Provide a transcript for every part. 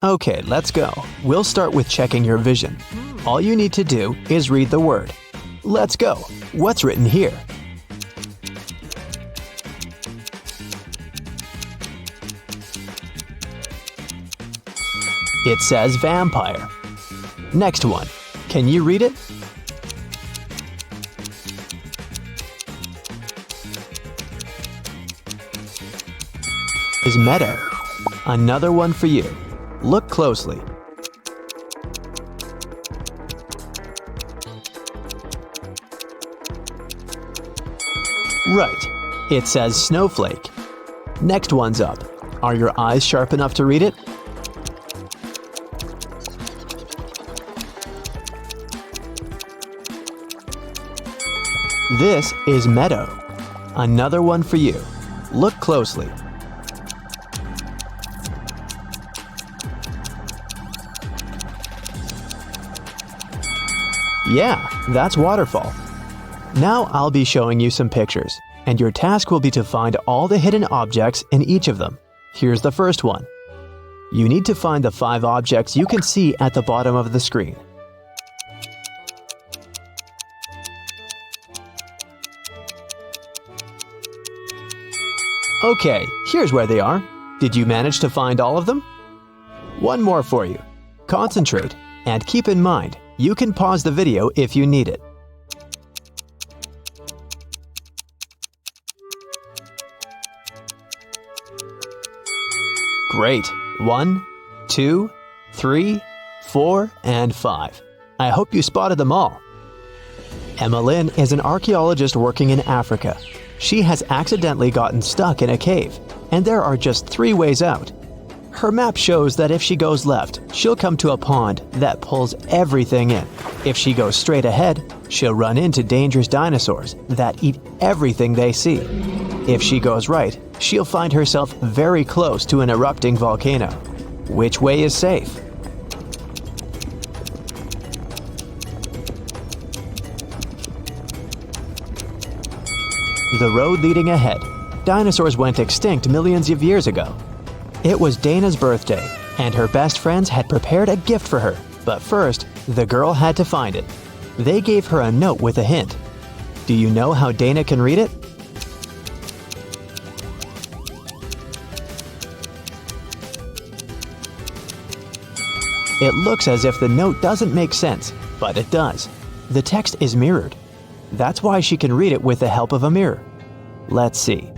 Okay, let's go. We'll start with checking your vision. All you need to do is read the word. Let's go. What's written here? It says vampire. Next one. Can you read it? Is meadow. Another one for you. Look closely. Right. It says snowflake. Next one's up. Are your eyes sharp enough to read it? This is meadow. Another one for you. Look closely. Yeah, that's waterfall. Now I'll be showing you some pictures, and your task will be to find all the hidden objects in each of them. Here's the first one. You need to find the 5 objects you can see at the bottom of the screen. Okay, here's where they are. Did you manage to find all of them? One more for you. Concentrate, and keep in mind, you can pause the video if you need it. Great. 1, 2, 3, 4, and 5. I hope you spotted them all. Emma Lynn is an archaeologist working in Africa. She has accidentally gotten stuck in a cave, and there are just 3 ways out. Her map shows that if she goes left, she'll come to a pond that pulls everything in. If she goes straight ahead, she'll run into dangerous dinosaurs that eat everything they see. If she goes right, she'll find herself very close to an erupting volcano. Which way is safe? The road leading ahead. Dinosaurs went extinct millions of years ago. It was Dana's birthday, and her best friends had prepared a gift for her. But first, the girl had to find it. They gave her a note with a hint. Do you know how Dana can read it? It looks as if the note doesn't make sense, but it does. The text is mirrored. That's why she can read it with the help of a mirror. Let's see.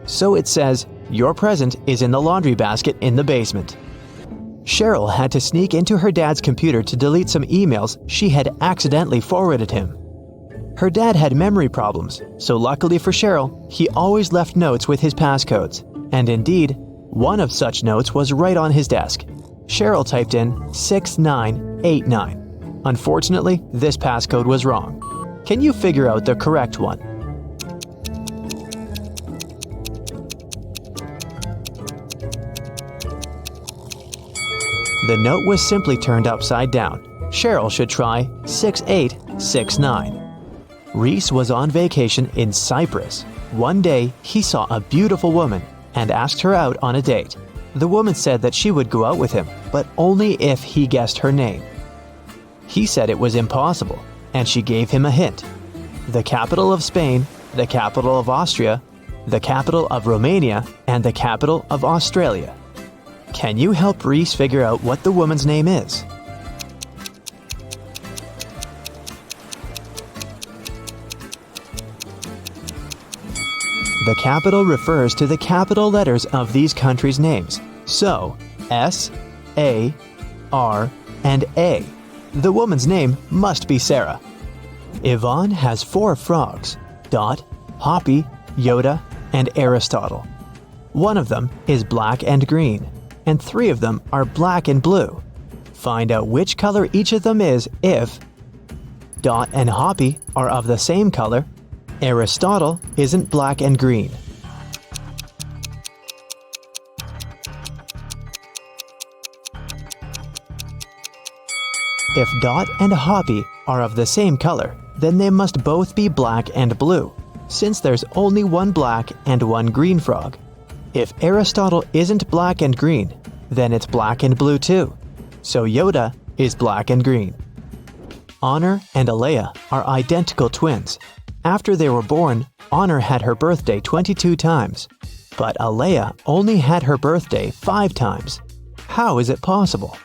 So it says, "Your present is in the laundry basket in the basement." Cheryl had to sneak into her dad's computer to delete some emails she had accidentally forwarded him. Her dad had memory problems, so luckily for Cheryl, he always left notes with his passcodes. And indeed, one of such notes was right on his desk. Cheryl typed in 6989. Unfortunately, this passcode was wrong. Can you figure out the correct one? The note was simply turned upside down. Cheryl should try 6869. Reese was on vacation in Cyprus. One day, he saw a beautiful woman and asked her out on a date. The woman said that she would go out with him, but only if he guessed her name. He said it was impossible, and she gave him a hint. The capital of Spain, the capital of Austria, the capital of Romania, and the capital of Australia. Can you help Reese figure out what the woman's name is? The capital refers to the capital letters of these countries' names. So, S, A, R, and A. The woman's name must be Sarah. Yvonne has 4 frogs: Dot, Hoppy, Yoda, and Aristotle. One of them is black and green, and 3 of them are black and blue. Find out which color each of them is if Dot and Hoppy are of the same color, Aristotle isn't black and green. If Dot and Hoppy are of the same color, then they must both be black and blue, since there's only one black and one green frog. If Aristotle isn't black and green, then it's black and blue too. So Yoda is black and green. Honor and Alea are identical twins. After they were born, Honor had her birthday 22 times, but Alea only had her birthday 5 times. How is it possible?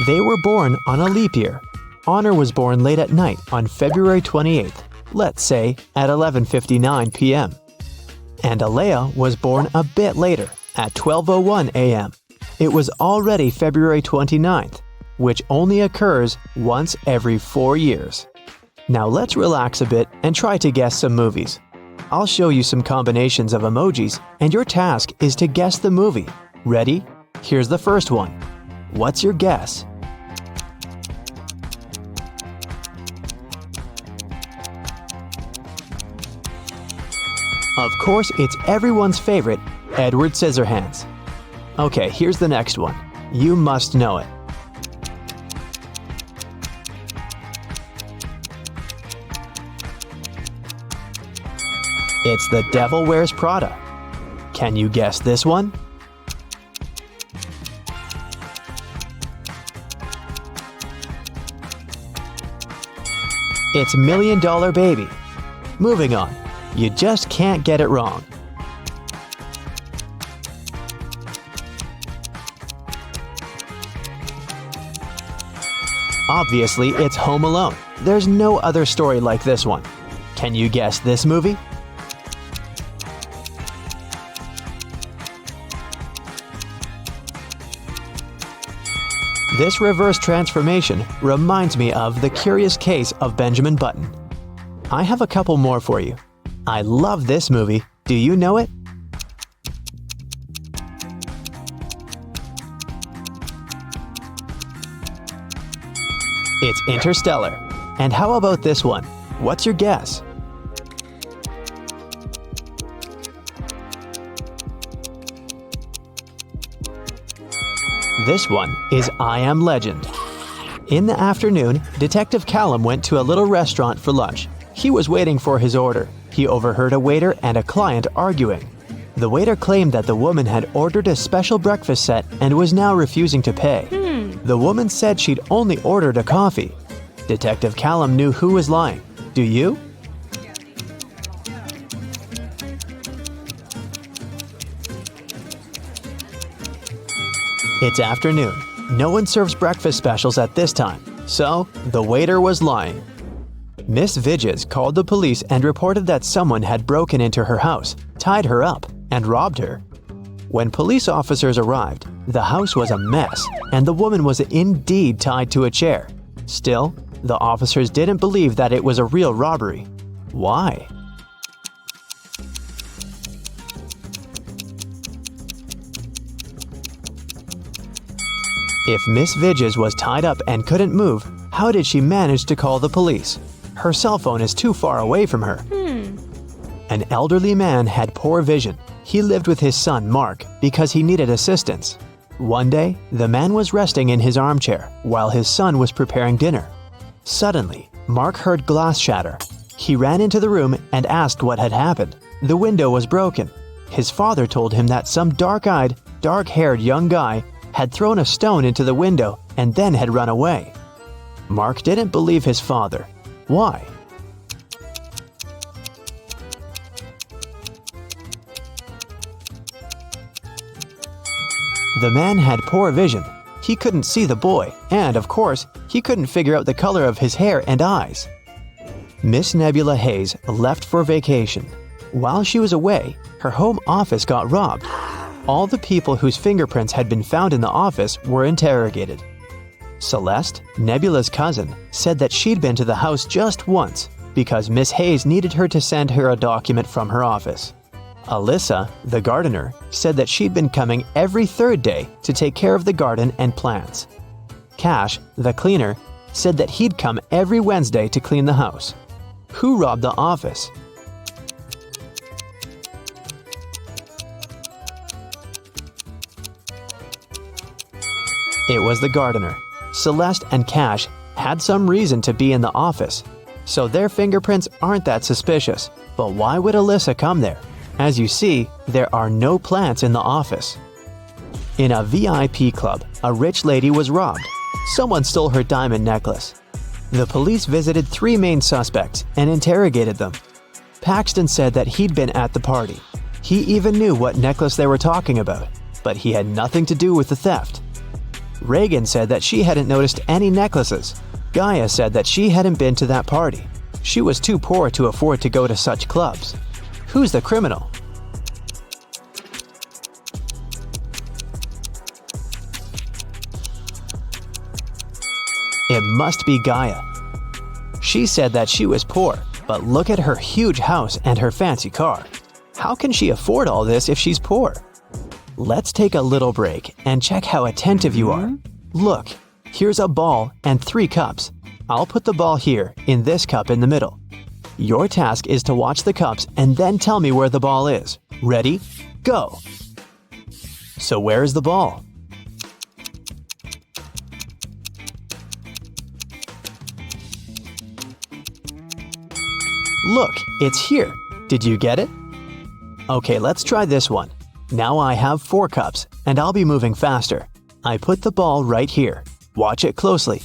They were born on a leap year. Honor was born late at night on February 28th, let's say at 11:59 p.m. And Alea was born a bit later, at 12:01 a.m. It was already February 29th, which only occurs once every 4 years. Now let's relax a bit and try to guess some movies. I'll show you some combinations of emojis, and your task is to guess the movie. Ready? Here's the first one. What's your guess? Of course, it's everyone's favorite, Edward Scissorhands. Okay, here's the next one. You must know it. It's The Devil Wears Prada. Can you guess this one? It's $1 Million Baby. Moving on. You just can't get it wrong. Obviously, it's Home Alone. There's no other story like this one. Can you guess this movie? This reverse transformation reminds me of The Curious Case of Benjamin Button. I have a couple more for you. I love this movie. Do you know it? It's Interstellar. And how about this one? What's your guess? This one is I Am Legend. In the afternoon, Detective Callum went to a little restaurant for lunch. He was waiting for his order. He overheard a waiter and a client arguing. The waiter claimed that the woman had ordered a special breakfast set and was now refusing to pay. The woman said she'd only ordered a coffee. Detective Callum knew who was lying. Do you? It's afternoon. No one serves breakfast specials at this time, so the waiter was lying. Miss Vidges called the police and reported that someone had broken into her house, tied her up, and robbed her. When police officers arrived, the house was a mess, and the woman was indeed tied to a chair. Still, the officers didn't believe that it was a real robbery. Why? If Miss Vidges was tied up and couldn't move, how did she manage to call the police? Her cell phone is too far away from her. An elderly man had poor vision. He lived with his son, Mark, because he needed assistance. One day, the man was resting in his armchair while his son was preparing dinner. Suddenly, Mark heard glass shatter. He ran into the room and asked what had happened. The window was broken. His father told him that some dark-eyed, dark-haired young guy had thrown a stone into the window and then had run away. Mark didn't believe his father. Why? The man had poor vision. He couldn't see the boy, and of course, he couldn't figure out the color of his hair and eyes. Miss Nebula Hayes left for vacation. While she was away, her home office got robbed. All the people whose fingerprints had been found in the office were interrogated. Celeste, Nebula's cousin, said that she'd been to the house just once because Miss Hayes needed her to send her a document from her office. Alyssa, the gardener, said that she'd been coming every third day to take care of the garden and plants. Cash, the cleaner, said that he'd come every Wednesday to clean the house. Who robbed the office? It was the gardener. Celeste and Cash had some reason to be in the office. so their fingerprints aren't that suspicious. But why would Alyssa come there? As you see, there are no plants in the office. In a VIP club, a rich lady was robbed. Someone stole her diamond necklace. The police visited 3 main suspects and interrogated them. Paxton said that he'd been at the party. He even knew what necklace they were talking about, but he had nothing to do with the theft. Reagan said that she hadn't noticed any necklaces. Gaia said that she hadn't been to that party. She was too poor to afford to go to such clubs. Who's the criminal? It must be Gaia. She said that she was poor, but look at her huge house and her fancy car. How can she afford all this if she's poor? Let's take a little break and check how attentive you are. Look, here's a ball and 3 cups. I'll put the ball here in this cup in the middle. Your task is to watch the cups and then tell me where the ball is. Ready? Go! So where is the ball? Look, it's here. Did you get it? Okay, let's try this one. Now I have 4 cups, and I'll be moving faster. I put the ball right here. Watch it closely.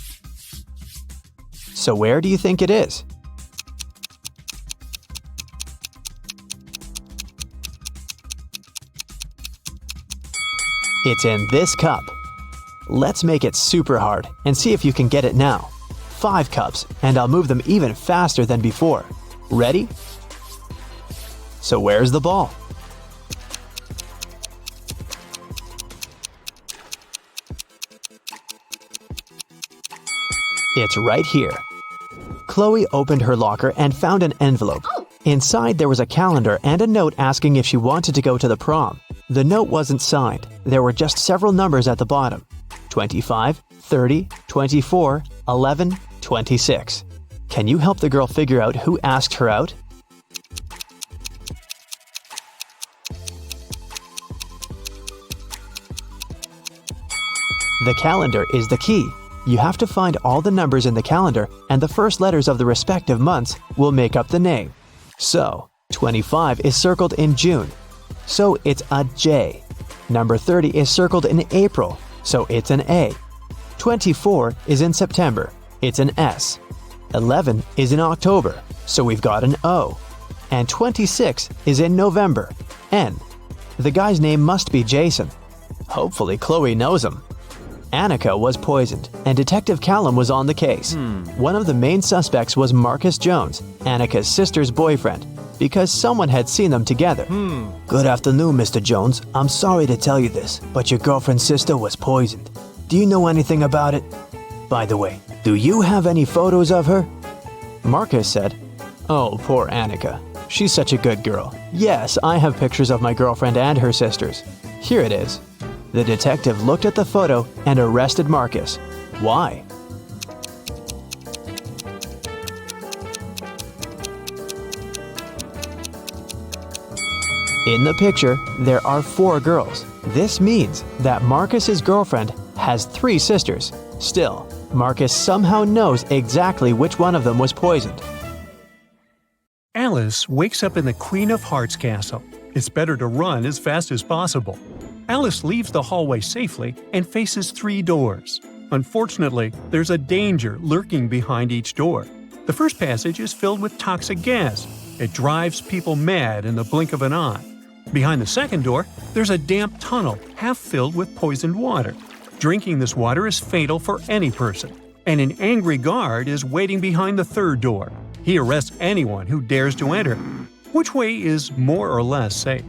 So where do you think it is? It's in this cup. Let's make it super hard and see if you can get it now. 5 cups, and I'll move them even faster than before. Ready? So where's the ball? It's right here. Chloe opened her locker and found an envelope. Inside there was a calendar and a note asking if she wanted to go to the prom. The note wasn't signed. There were just several numbers at the bottom. 25, 30, 24, 11, 26. Can you help the girl figure out who asked her out? The calendar is the key. You have to find all the numbers in the calendar, and the first letters of the respective months will make up the name. So, 25 is circled in June, so it's a J. Number 30 is circled in April, so it's an A. 24 is in September, it's an S. 11 is in October, so we've got an O. And 26 is in November, N. The guy's name must be Jason. Hopefully Chloe knows him. Annika was poisoned, and Detective Callum was on the case. One of the main suspects was Marcus Jones, Annika's sister's boyfriend, because someone had seen them together. Good afternoon, Mr. Jones. I'm sorry to tell you this, but your girlfriend's sister was poisoned. Do you know anything about it? By the way, do you have any photos of her? Marcus said, "Oh, poor Annika. She's such a good girl. Yes, I have pictures of my girlfriend and her sisters. Here it is." The detective looked at the photo and arrested Marcus. Why? In the picture, there are 4 girls. This means that Marcus's girlfriend has 3 sisters. Still, Marcus somehow knows exactly which one of them was poisoned. Alice wakes up in the Queen of Hearts castle. It's better to run as fast as possible. Alice leaves the hallway safely and faces 3 doors. Unfortunately, there's a danger lurking behind each door. The first passage is filled with toxic gas. It drives people mad in the blink of an eye. Behind the second door, there's a damp tunnel half filled with poisoned water. Drinking this water is fatal for any person. And an angry guard is waiting behind the third door. He arrests anyone who dares to enter. Which way is more or less safe?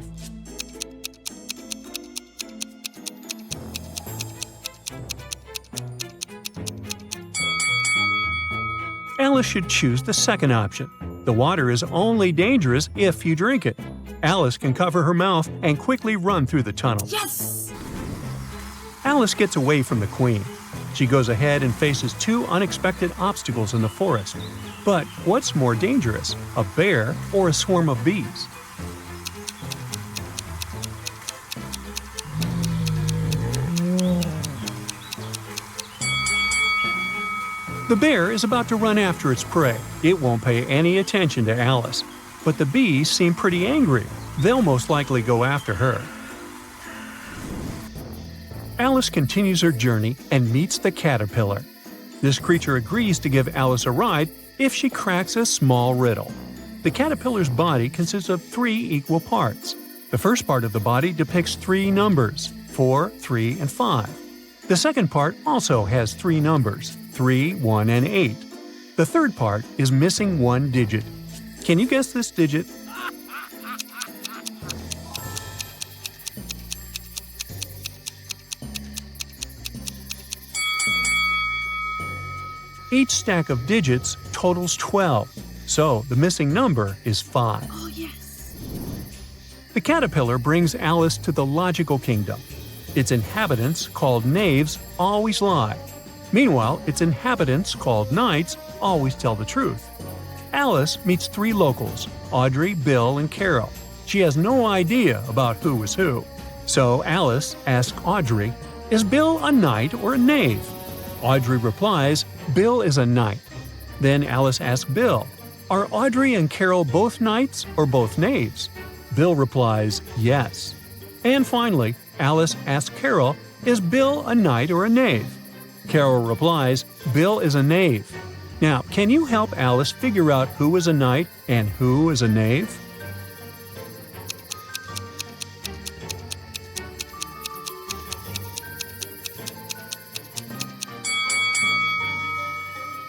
Alice should choose the second option. The water is only dangerous if you drink it. Alice can cover her mouth and quickly run through the tunnel. Yes! Alice gets away from the queen. She goes ahead and faces 2 unexpected obstacles in the forest. But what's more dangerous, a bear or a swarm of bees? The bear is about to run after its prey. It won't pay any attention to Alice. But the bees seem pretty angry. They'll most likely go after her. Alice continues her journey and meets the caterpillar. This creature agrees to give Alice a ride if she cracks a small riddle. The caterpillar's body consists of 3 equal parts. The first part of the body depicts 3 numbers, 4, 3, and 5. The second part also has 3 numbers, 3, 1, and 8. The third part is missing 1 digit. Can you guess this digit? Each stack of digits totals 12, so the missing number is 5. Oh, yes. The caterpillar brings Alice to the logical kingdom. Its inhabitants, called knaves, always lie. Meanwhile, its inhabitants, called knights, always tell the truth. Alice meets 3 locals, Audrey, Bill, and Carol. She has no idea about who is who. So Alice asks Audrey, "Is Bill a knight or a knave?" Audrey replies, "Bill is a knight." Then Alice asks Bill, "Are Audrey and Carol both knights or both knaves?" Bill replies, "Yes." And finally, Alice asks Carol, "Is Bill a knight or a knave?" Carol replies, "Bill is a knave." Now, can you help Alice figure out who is a knight and who is a knave?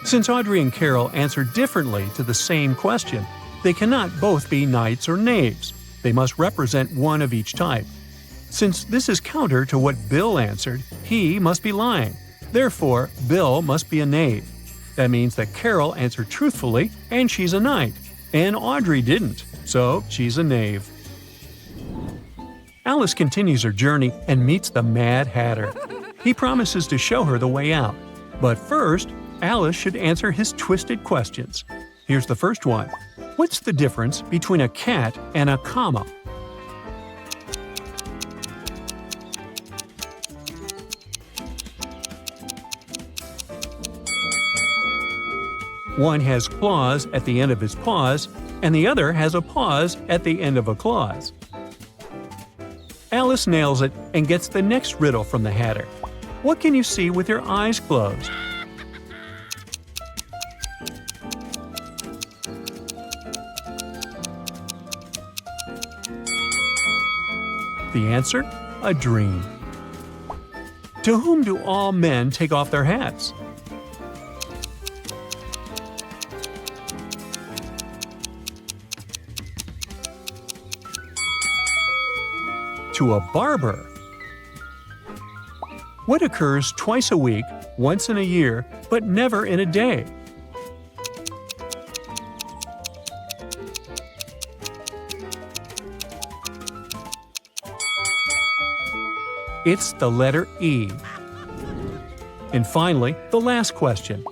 Since Audrey and Carol answered differently to the same question, they cannot both be knights or knaves. They must represent one of each type. Since this is counter to what Bill answered, he must be lying. Therefore, Bill must be a knave. That means that Carol answered truthfully and she's a knight, and Audrey didn't, so she's a knave. Alice continues her journey and meets the Mad Hatter. He promises to show her the way out. But first, Alice should answer his twisted questions. Here's the first one. What's the difference between a cat and a comma? One has claws at the end of its paws, and the other has a pause at the end of a clause. Alice nails it and gets the next riddle from the Hatter. What can you see with your eyes closed? The answer? A dream. To whom do all men take off their hats? To a barber. What occurs twice a week, once in a year, but never in a day? It's the letter E. And finally, the last question.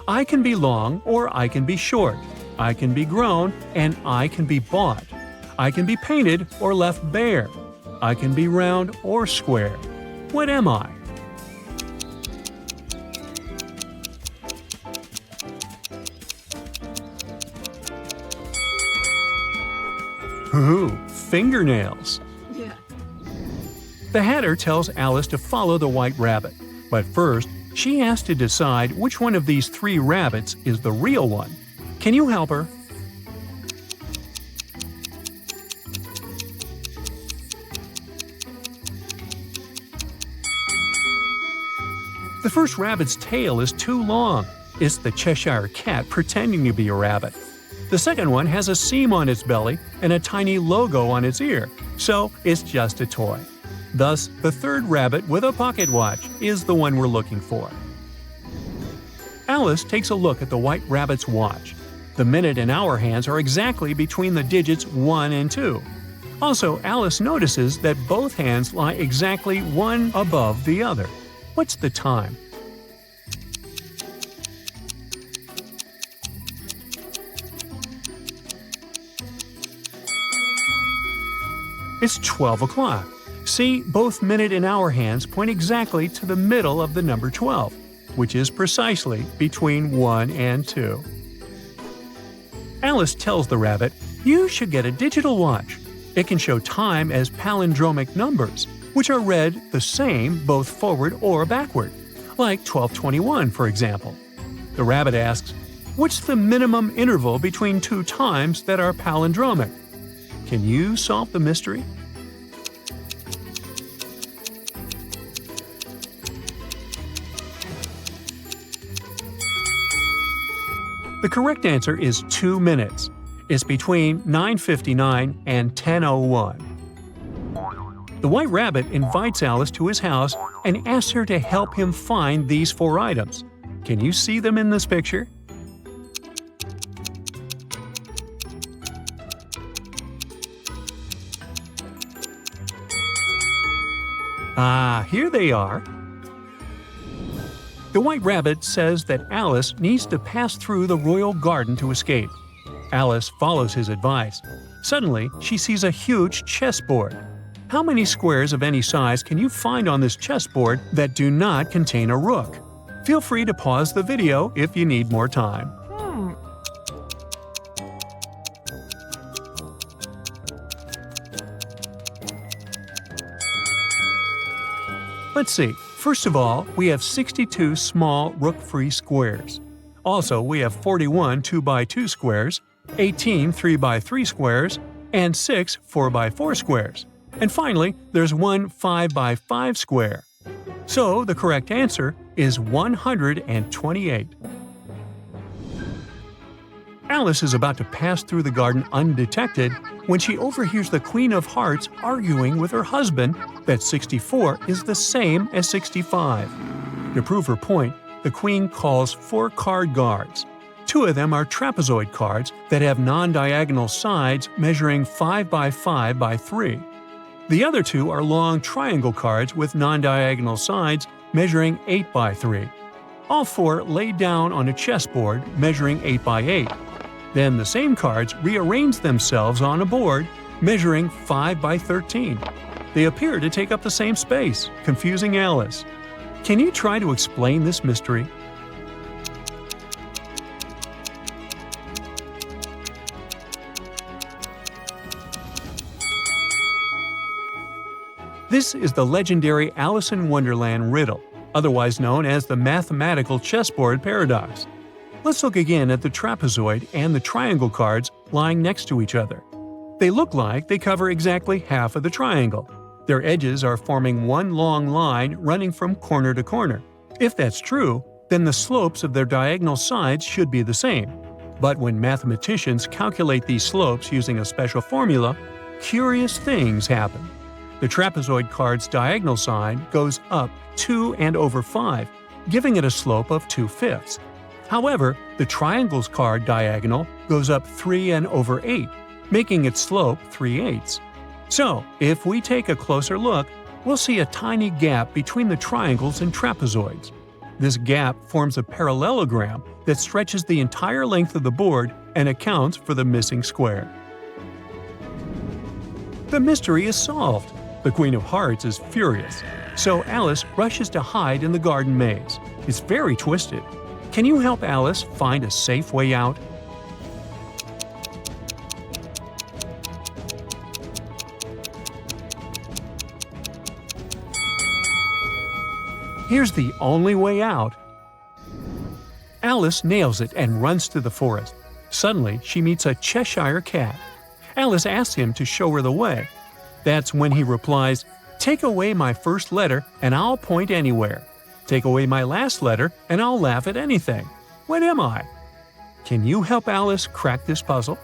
I can be long or I can be short. I can be grown and I can be bought. I can be painted or left bare. I can be round or square. What am I? Ooh, fingernails. Yeah. The Hatter tells Alice to follow the White Rabbit, but first, she has to decide which one of these 3 rabbits is the real one. Can you help her? The first rabbit's tail is too long. It's the Cheshire Cat pretending to be a rabbit. The second one has a seam on its belly and a tiny logo on its ear, so it's just a toy. Thus, the third rabbit with a pocket watch is the one we're looking for. Alice takes a look at the White Rabbit's watch. The minute and hour hands are exactly between the digits 1 and 2. Also, Alice notices that both hands lie exactly one above the other. What's the time? It's 12 o'clock. See, both minute and hour hands point exactly to the middle of the number 12. which is precisely between 1 and 2. Alice tells the rabbit, "You should get a digital watch. It can show time as palindromic numbers, which are read the same both forward or backward, like 1221, for example." The rabbit asks, "What's the minimum interval between two times that are palindromic?" Can you solve the mystery? The correct answer is 2 minutes. It's between 9:59 and 10:01. The White Rabbit invites Alice to his house and asks her to help him find these 4 items. Can you see them in this picture? Here they are. The White Rabbit says that Alice needs to pass through the royal garden to escape. Alice follows his advice. Suddenly, she sees a huge chessboard. How many squares of any size can you find on this chessboard that do not contain a rook? Feel free to pause the video if you need more time. Let's see. First of all, we have 62 small rook-free squares. Also, we have 41 2x2 squares, 18 3x3 squares, and 6 4x4 squares. And finally, there's one 5x5 square. So the correct answer is 128. Alice is about to pass through the garden undetected when she overhears the Queen of Hearts arguing with her husband that 64 is the same as 65. To prove her point, the Queen calls 4 card guards. 2 of them are trapezoid cards that have non-diagonal sides measuring 5x5x3. The other 2 are long triangle cards with non-diagonal sides measuring 8x3. All 4 lay down on a chessboard measuring 8x8. Then the same cards rearrange themselves on a board measuring 5x13. They appear to take up the same space, confusing Alice. Can you try to explain this mystery? This is the legendary Alice in Wonderland riddle, otherwise known as the mathematical chessboard paradox. Let's look again at the trapezoid and the triangle cards lying next to each other. They look like they cover exactly half of the triangle. Their edges are forming one long line running from corner to corner. If that's true, then the slopes of their diagonal sides should be the same. But when mathematicians calculate these slopes using a special formula, curious things happen. The trapezoid card's diagonal side goes up 2 and over 5, giving it a slope of 2/5. However, the triangle's card diagonal goes up 3 and over 8, making its slope 3/8. So, if we take a closer look, we'll see a tiny gap between the triangles and trapezoids. This gap forms a parallelogram that stretches the entire length of the board and accounts for the missing square. The mystery is solved. The Queen of Hearts is furious, so Alice rushes to hide in the garden maze. It's very twisted. Can you help Alice find a safe way out? Here's the only way out. Alice nails it and runs to the forest. Suddenly, she meets a Cheshire cat. Alice asks him to show her the way. That's when he replies, "Take away my first letter and I'll point anywhere. Take away my last letter and I'll laugh at anything. What am I?" Can you help Alice crack this puzzle?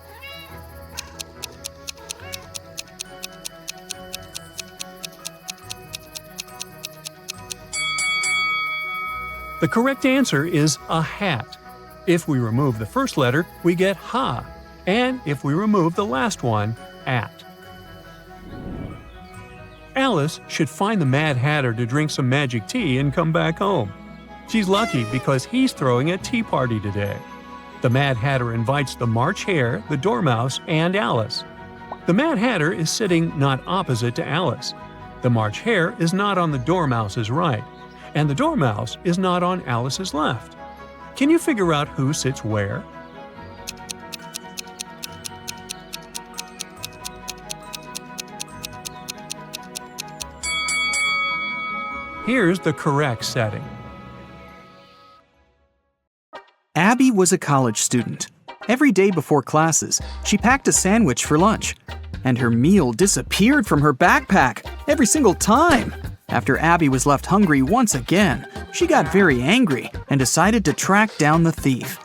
The correct answer is a hat. If we remove the first letter, we get ha, and if we remove the last one, at. Alice should find the Mad Hatter to drink some magic tea and come back home. She's lucky because he's throwing a tea party today. The Mad Hatter invites the March Hare, the Dormouse, and Alice. The Mad Hatter is sitting not opposite to Alice. The March Hare is not on the Dormouse's right, and the dormouse is not on Alice's left. Can you figure out who sits where? Here's the correct setting. Abby was a college student. Every day before classes, she packed a sandwich for lunch. And her meal disappeared from her backpack every single time. After Abby was left hungry once again, she got very angry and decided to track down the thief.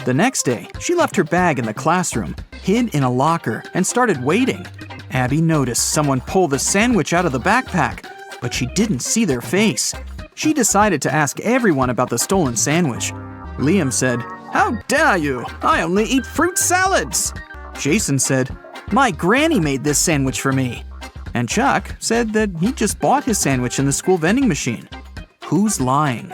The next day, she left her bag in the classroom, hid in a locker, and started waiting. Abby noticed someone pull the sandwich out of the backpack, but she didn't see their face. She decided to ask everyone about the stolen sandwich. Liam said, "How dare you? I only eat fruit salads." Jason said, "My granny made this sandwich for me." And Chuck said that he just bought his sandwich in the school vending machine. Who's lying?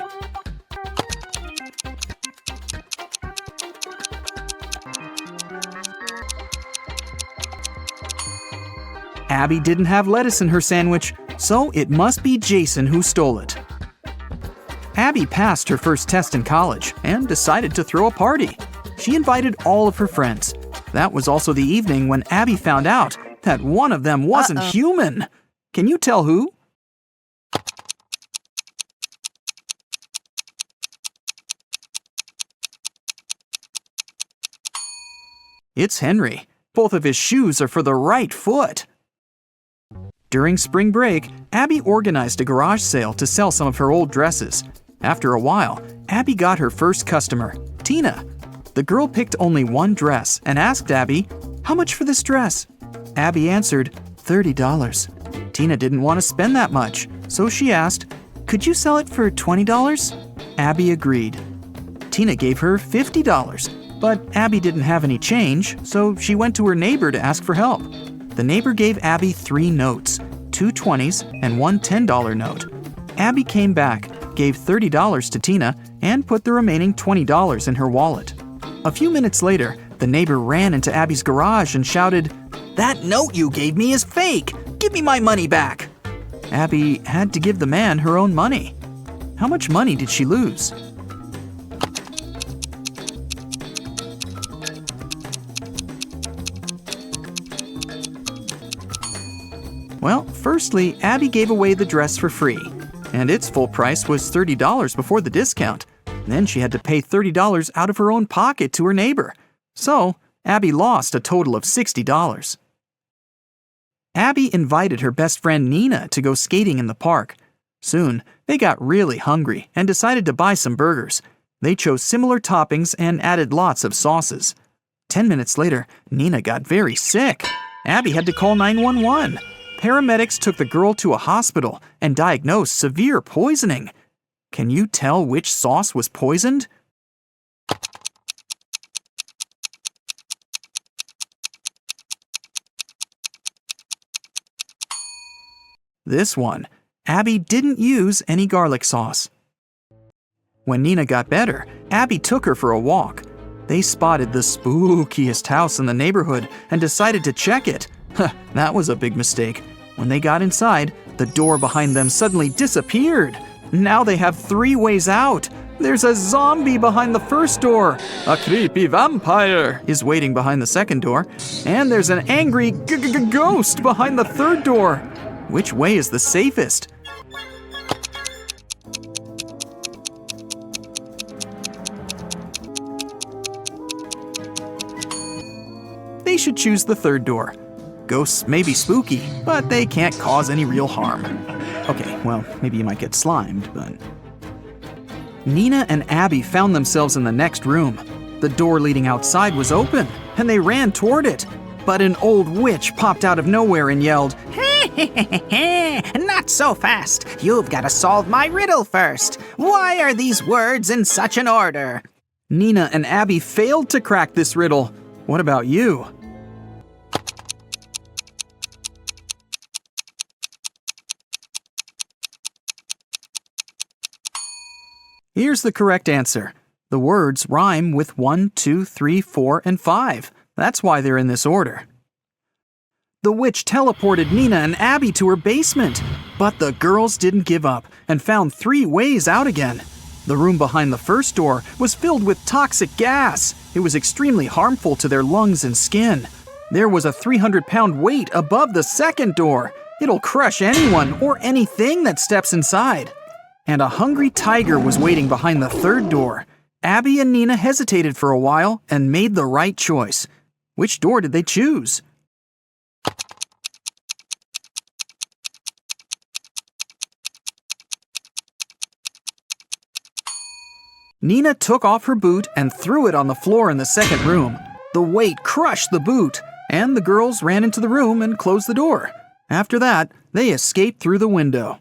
Abby didn't have lettuce in her sandwich, so it must be Jason who stole it. Abby passed her first test in college and decided to throw a party. She invited all of her friends. That was also the evening when Abby found out that one of them wasn't human. Can you tell who? It's Henry. Both of his shoes are for the right foot. During spring break, Abby organized a garage sale to sell some of her old dresses. After a while, Abby got her first customer, Tina. The girl picked only one dress and asked Abby, "How much for this dress?" Abby answered, $30. Tina didn't want to spend that much, so she asked, "Could you sell it for $20? Abby agreed. Tina gave her $50, but Abby didn't have any change, so she went to her neighbor to ask for help. The neighbor gave Abby 3 notes, 2 20s and 1 $10 note. Abby came back, gave $30 to Tina, and put the remaining $20 in her wallet. A few minutes later, the neighbor ran into Abby's garage and shouted, "That note you gave me is fake! Give me my money back!" Abby had to give the man her own money. How much money did she lose? Well, firstly, Abby gave away the dress for free, and its full price was $30 before the discount. Then she had to pay $30 out of her own pocket to her neighbor. So, Abby lost a total of $60. Abby invited her best friend Nina to go skating in the park. Soon, they got really hungry and decided to buy some burgers. They chose similar toppings and added lots of sauces. 10 minutes later, Nina got very sick. Abby had to call 911. Paramedics took the girl to a hospital and diagnosed severe poisoning. Can you tell which sauce was poisoned? This one. Abby didn't use any garlic sauce. When Nina got better, Abby took her for a walk. They spotted the spookiest house in the neighborhood and decided to check it. That was a big mistake. When they got inside, the door behind them suddenly disappeared. Now they have 3 ways out. There's a zombie behind the first door. A creepy vampire is waiting behind the second door. And there's an angry ghost behind the third door. Which way is the safest? They should choose the third door. Ghosts may be spooky, but they can't cause any real harm. Okay, well, maybe you might get slimed, but... Nina and Abby found themselves in the next room. The door leading outside was open, and they ran toward it. But an old witch popped out of nowhere and yelled, "Not so fast! You've got to solve my riddle first! Why are these words in such an order?" Nina and Abby failed to crack this riddle. What about you? Here's the correct answer. The words rhyme with 1, 2, 3, 4, and 5. That's why they're in this order. The witch teleported Nina and Abby to her basement. But the girls didn't give up and found 3 ways out again. The room behind the first door was filled with toxic gas. It was extremely harmful to their lungs and skin. There was a 300-pound weight above the second door. It'll crush anyone or anything that steps inside. And a hungry tiger was waiting behind the third door. Abby and Nina hesitated for a while and made the right choice. Which door did they choose? Nina took off her boot and threw it on the floor in the second room. The weight crushed the boot, and the girls ran into the room and closed the door. After that, they escaped through the window.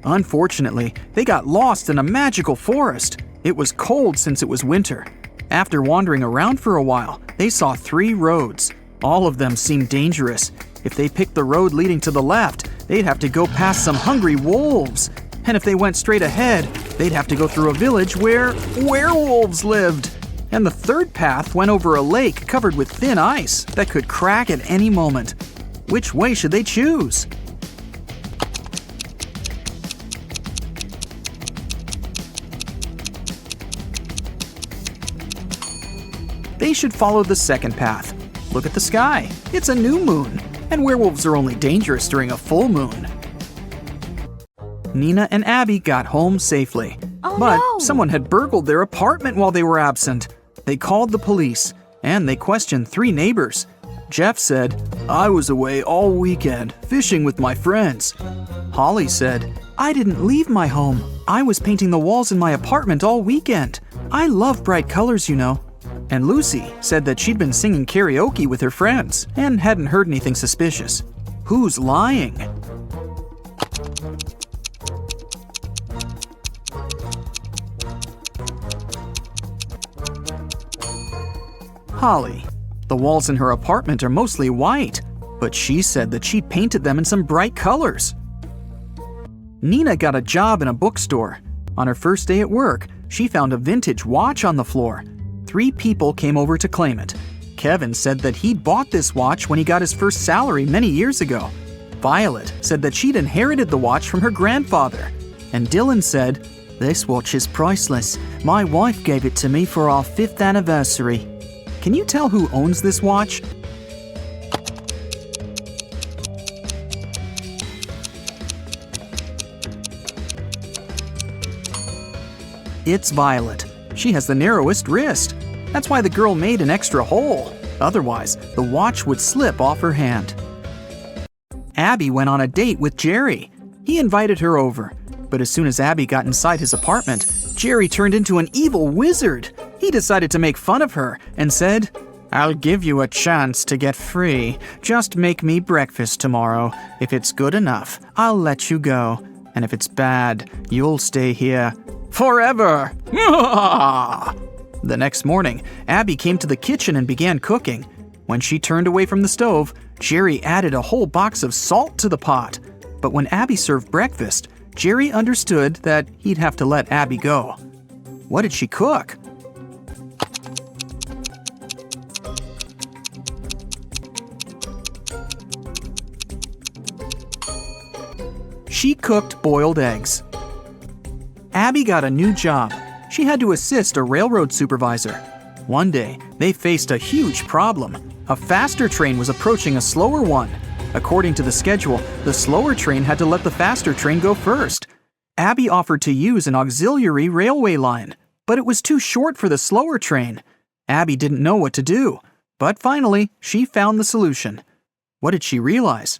Unfortunately, they got lost in a magical forest. It was cold since it was winter. After wandering around for a while, they saw 3 roads. All of them seemed dangerous. If they picked the road leading to the left, they'd have to go past some hungry wolves. And if they went straight ahead, they'd have to go through a village where werewolves lived. And the third path went over a lake covered with thin ice that could crack at any moment. Which way should they choose? They should follow the second path. Look at the sky. It's a new moon, and werewolves are only dangerous during a full moon. Nina and Abby got home safely. But someone had burgled their apartment while they were absent. They called the police, and they questioned 3 neighbors. Jeff said, "I was away all weekend, fishing with my friends." Holly said, "I didn't leave my home. I was painting the walls in my apartment all weekend. I love bright colors, you know." And Lucy said that she'd been singing karaoke with her friends and hadn't heard anything suspicious. Who's lying? Holly. The walls in her apartment are mostly white, but she said that she'd painted them in some bright colors. Nina got a job in a bookstore. On her first day at work, she found a vintage watch on the floor. 3 people came over to claim it. Kevin said that he'd bought this watch when he got his first salary many years ago. Violet said that she'd inherited the watch from her grandfather. And Dylan said, "This watch is priceless. My wife gave it to me for our 5th anniversary." Can you tell who owns this watch? It's Violet. She has the narrowest wrist. That's why the girl made an extra hole. Otherwise, the watch would slip off her hand. Abby went on a date with Jerry. He invited her over. But as soon as Abby got inside his apartment, Jerry turned into an evil wizard. He decided to make fun of her and said, "I'll give you a chance to get free. Just make me breakfast tomorrow. If it's good enough, I'll let you go. And if it's bad, you'll stay here forever." The next morning, Abby came to the kitchen and began cooking. When she turned away from the stove, Jerry added a whole box of salt to the pot. But when Abby served breakfast, Jerry understood that he'd have to let Abby go. What did she cook? She cooked boiled eggs. Abby got a new job. She had to assist a railroad supervisor. One day, they faced a huge problem. A faster train was approaching a slower one. According to the schedule, the slower train had to let the faster train go first. Abby offered to use an auxiliary railway line, but it was too short for the slower train. Abby didn't know what to do, but finally, she found the solution. What did she realize?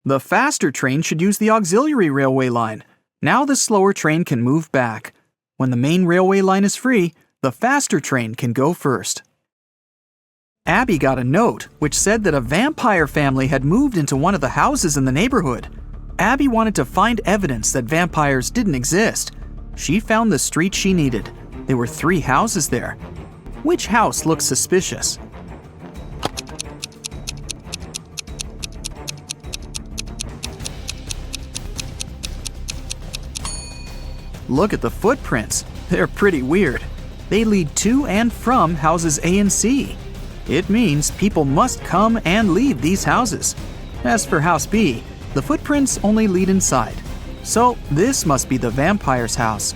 The faster train should use the auxiliary railway line. Now the slower train can move back. When the main railway line is free, the faster train can go first. Abby got a note which said that a vampire family had moved into one of the houses in the neighborhood. Abby wanted to find evidence that vampires didn't exist. She found the street she needed. There were 3 houses there. Which house looked suspicious? Look at the footprints. They're pretty weird. They lead to and from houses A and C. It means people must come and leave these houses. As for House B, the footprints only lead inside. So this must be the vampire's house.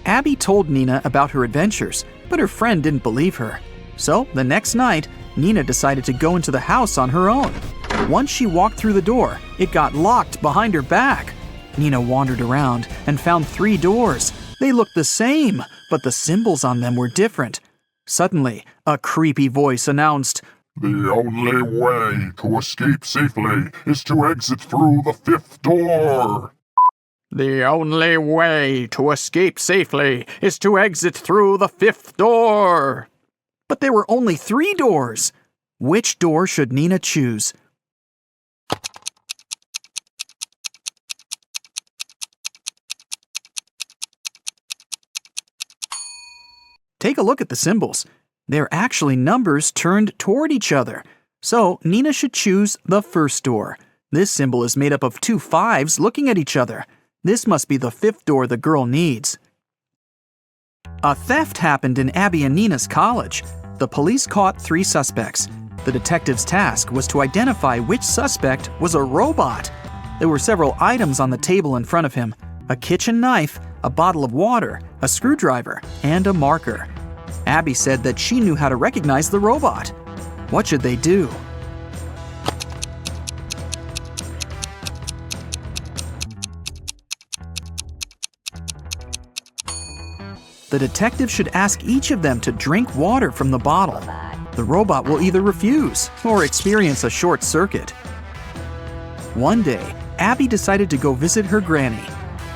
Abby told Nina about her adventures, but her friend didn't believe her. So the next night, Nina decided to go into the house on her own. Once she walked through the door, it got locked behind her back. Nina wandered around and found 3 doors. They looked the same, but the symbols on them were different. Suddenly, a creepy voice announced, "The only way to escape safely is to exit through the 5th door." "The only way to escape safely is to exit through the 5th door." But there were only 3 doors. Which door should Nina choose? Take a look at the symbols. They're actually numbers turned toward each other. So Nina should choose the first door. This symbol is made up of 2 5s looking at each other. This must be the 5th door the girl needs. A theft happened in Abby and Nina's college. The police caught 3 suspects. The detective's task was to identify which suspect was a robot. There were several items on the table in front of him: a kitchen knife, a bottle of water, a screwdriver, and a marker. Abby said that she knew how to recognize the robot. What should they do? The detective should ask each of them to drink water from the bottle. The robot will either refuse or experience a short circuit. One day, Abby decided to go visit her granny.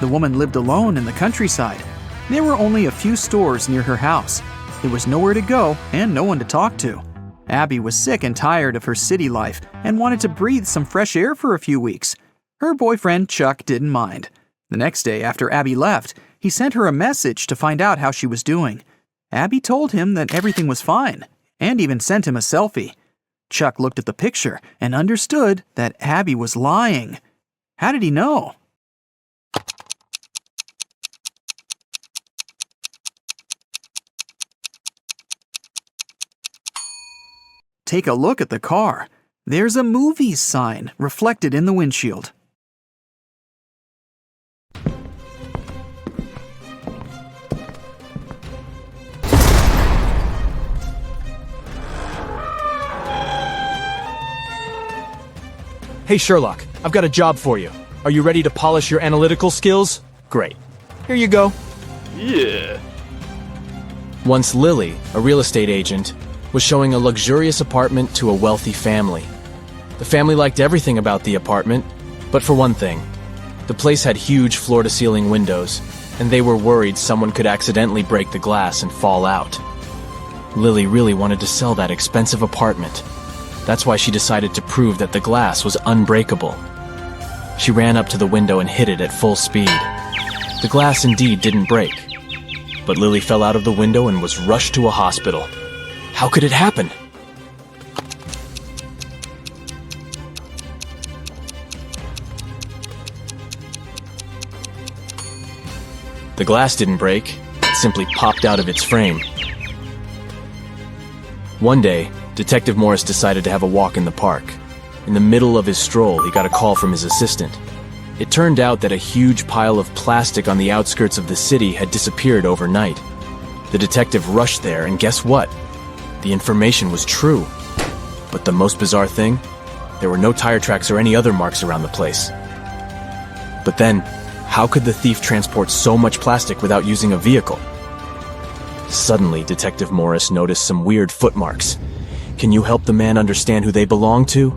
The woman lived alone in the countryside. There were only a few stores near her house. There was nowhere to go and no one to talk to. Abby was sick and tired of her city life and wanted to breathe some fresh air for a few weeks. Her boyfriend, Chuck, didn't mind. The next day after Abby left, he sent her a message to find out how she was doing. Abby told him that everything was fine and even sent him a selfie. Chuck looked at the picture and understood that Abby was lying. How did he know? Take a look at the car. There's a movies sign reflected in the windshield. Hey Sherlock, I've got a job for you. Are you ready to polish your analytical skills? Great. Here you go. Yeah. Once Lily, a real estate agent, was showing a luxurious apartment to a wealthy family. The family liked everything about the apartment, but for one thing, the place had huge floor-to-ceiling windows, and they were worried someone could accidentally break the glass and fall out. Lily really wanted to sell that expensive apartment. That's why she decided to prove that the glass was unbreakable. She ran up to the window and hit it at full speed. The glass indeed didn't break, but Lily fell out of the window and was rushed to a hospital. How could it happen? The glass didn't break, it simply popped out of its frame. One day, Detective Morris decided to have a walk in the park. In the middle of his stroll, he got a call from his assistant. It turned out that a huge pile of plastic on the outskirts of the city had disappeared overnight. The detective rushed there, and guess what? The information was true. But the most bizarre thing? There were no tire tracks or any other marks around the place. But then, how could the thief transport so much plastic without using a vehicle? Suddenly, Detective Morris noticed some weird footmarks. Can you help the man understand who they belong to?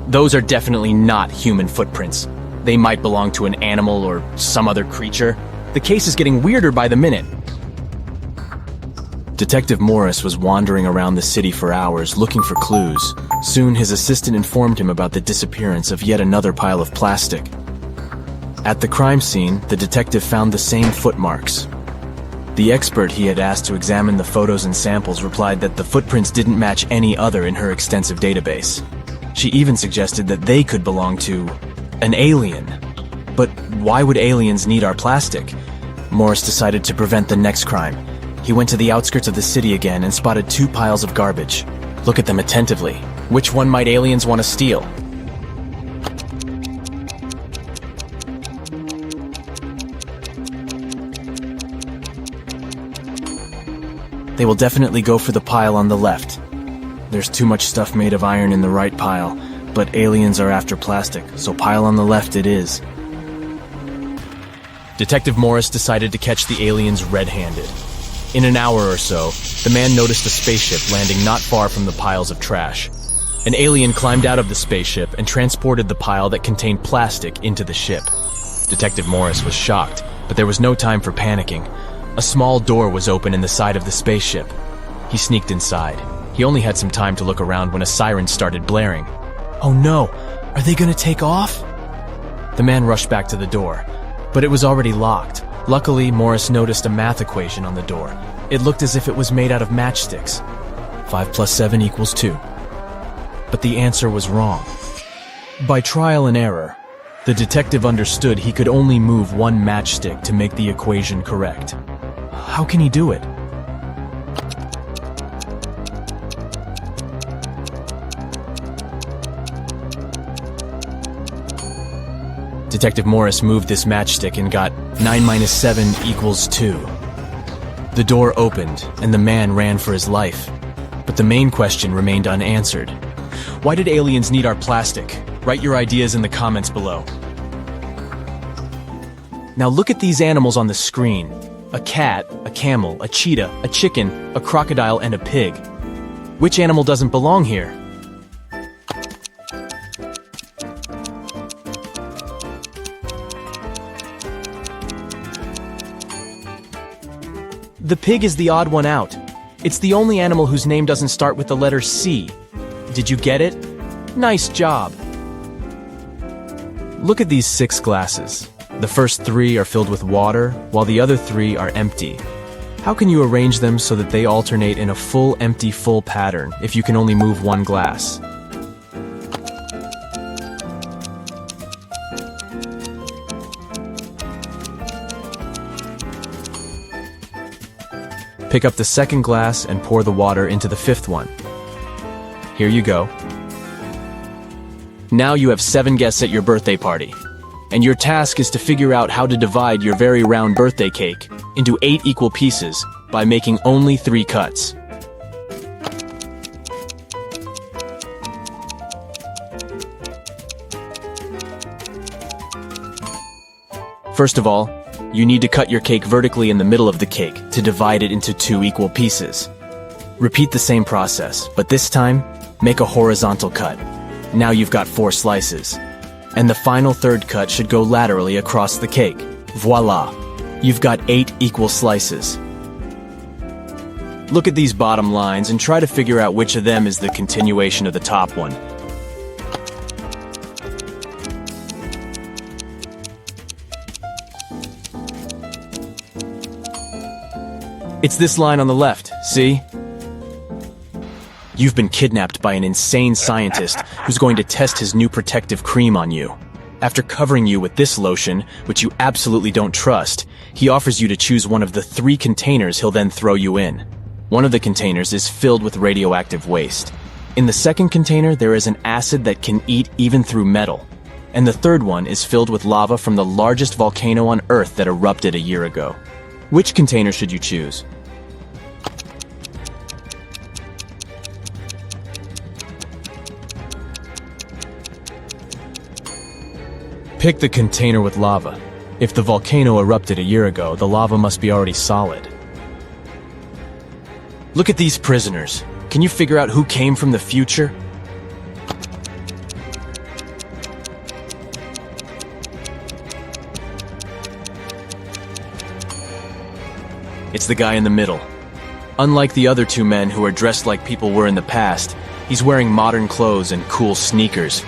Those are definitely not human footprints. They might belong to an animal or some other creature. The case is getting weirder by the minute. Detective Morris was wandering around the city for hours looking for clues. Soon his assistant informed him about the disappearance of yet another pile of plastic. At the crime scene, the detective found the same footmarks. The expert he had asked to examine the photos and samples replied that the footprints didn't match any other in her extensive database. She even suggested that they could belong to an alien. But why would aliens need our plastic? Morris decided to prevent the next crime. He went to the outskirts of the city again and spotted 2 piles of garbage. Look at them attentively. Which one might aliens want to steal? They will definitely go for the pile on the left. There's too much stuff made of iron in the right pile, but aliens are after plastic, so pile on the left it is. Detective Morris decided to catch the aliens red-handed. In an hour or so, the man noticed a spaceship landing not far from the piles of trash. An alien climbed out of the spaceship and transported the pile that contained plastic into the ship. Detective Morris was shocked, but there was no time for panicking. A small door was open in the side of the spaceship. He sneaked inside. He only had some time to look around when a siren started blaring. Oh no! Are they gonna take off? The man rushed back to the door, but it was already locked. Luckily, Morris noticed a math equation on the door. It looked as if it was made out of matchsticks. 5 plus 7 equals 2. But the answer was wrong. By trial and error, the detective understood he could only move one matchstick to make the equation correct. How can he do it? Detective Morris moved this matchstick and got 9 minus 7 equals 2. The door opened, and the man ran for his life. But the main question remained unanswered. Why did aliens need our plastic? Write your ideas in the comments below. Now look at these animals on the screen. A cat, a camel, a cheetah, a chicken, a crocodile, and a pig. Which animal doesn't belong here? The pig is the odd one out. It's the only animal whose name doesn't start with the letter C. Did you get it? Nice job! Look at these 6 glasses. The first 3 are filled with water, while the other 3 are empty. How can you arrange them so that they alternate in a full empty full pattern if you can only move one glass? Pick up the second glass and pour the water into the 5th one. Here you go. Now you have 7 guests at your birthday party. And your task is to figure out how to divide your very round birthday cake into 8 equal pieces by making only 3 cuts. First of all, you need to cut your cake vertically in the middle of the cake to divide it into 2 equal pieces. Repeat the same process, but this time, make a horizontal cut. Now you've got 4 slices. And the final 3rd cut should go laterally across the cake. Voila! You've got 8 equal slices. Look at these bottom lines and try to figure out which of them is the continuation of the top one. It's this line on the left, see? You've been kidnapped by an insane scientist who's going to test his new protective cream on you. After covering you with this lotion, which you absolutely don't trust, he offers you to choose one of the 3 containers he'll then throw you in. One of the containers is filled with radioactive waste. In the second container, there is an acid that can eat even through metal. And the 3rd one is filled with lava from the largest volcano on Earth that erupted a year ago. Which container should you choose? Pick the container with lava. If the volcano erupted a year ago, the lava must be already solid. Look at these prisoners. Can you figure out who came from the future? It's the guy in the middle. Unlike the other 2 men who are dressed like people were in the past, he's wearing modern clothes and cool sneakers.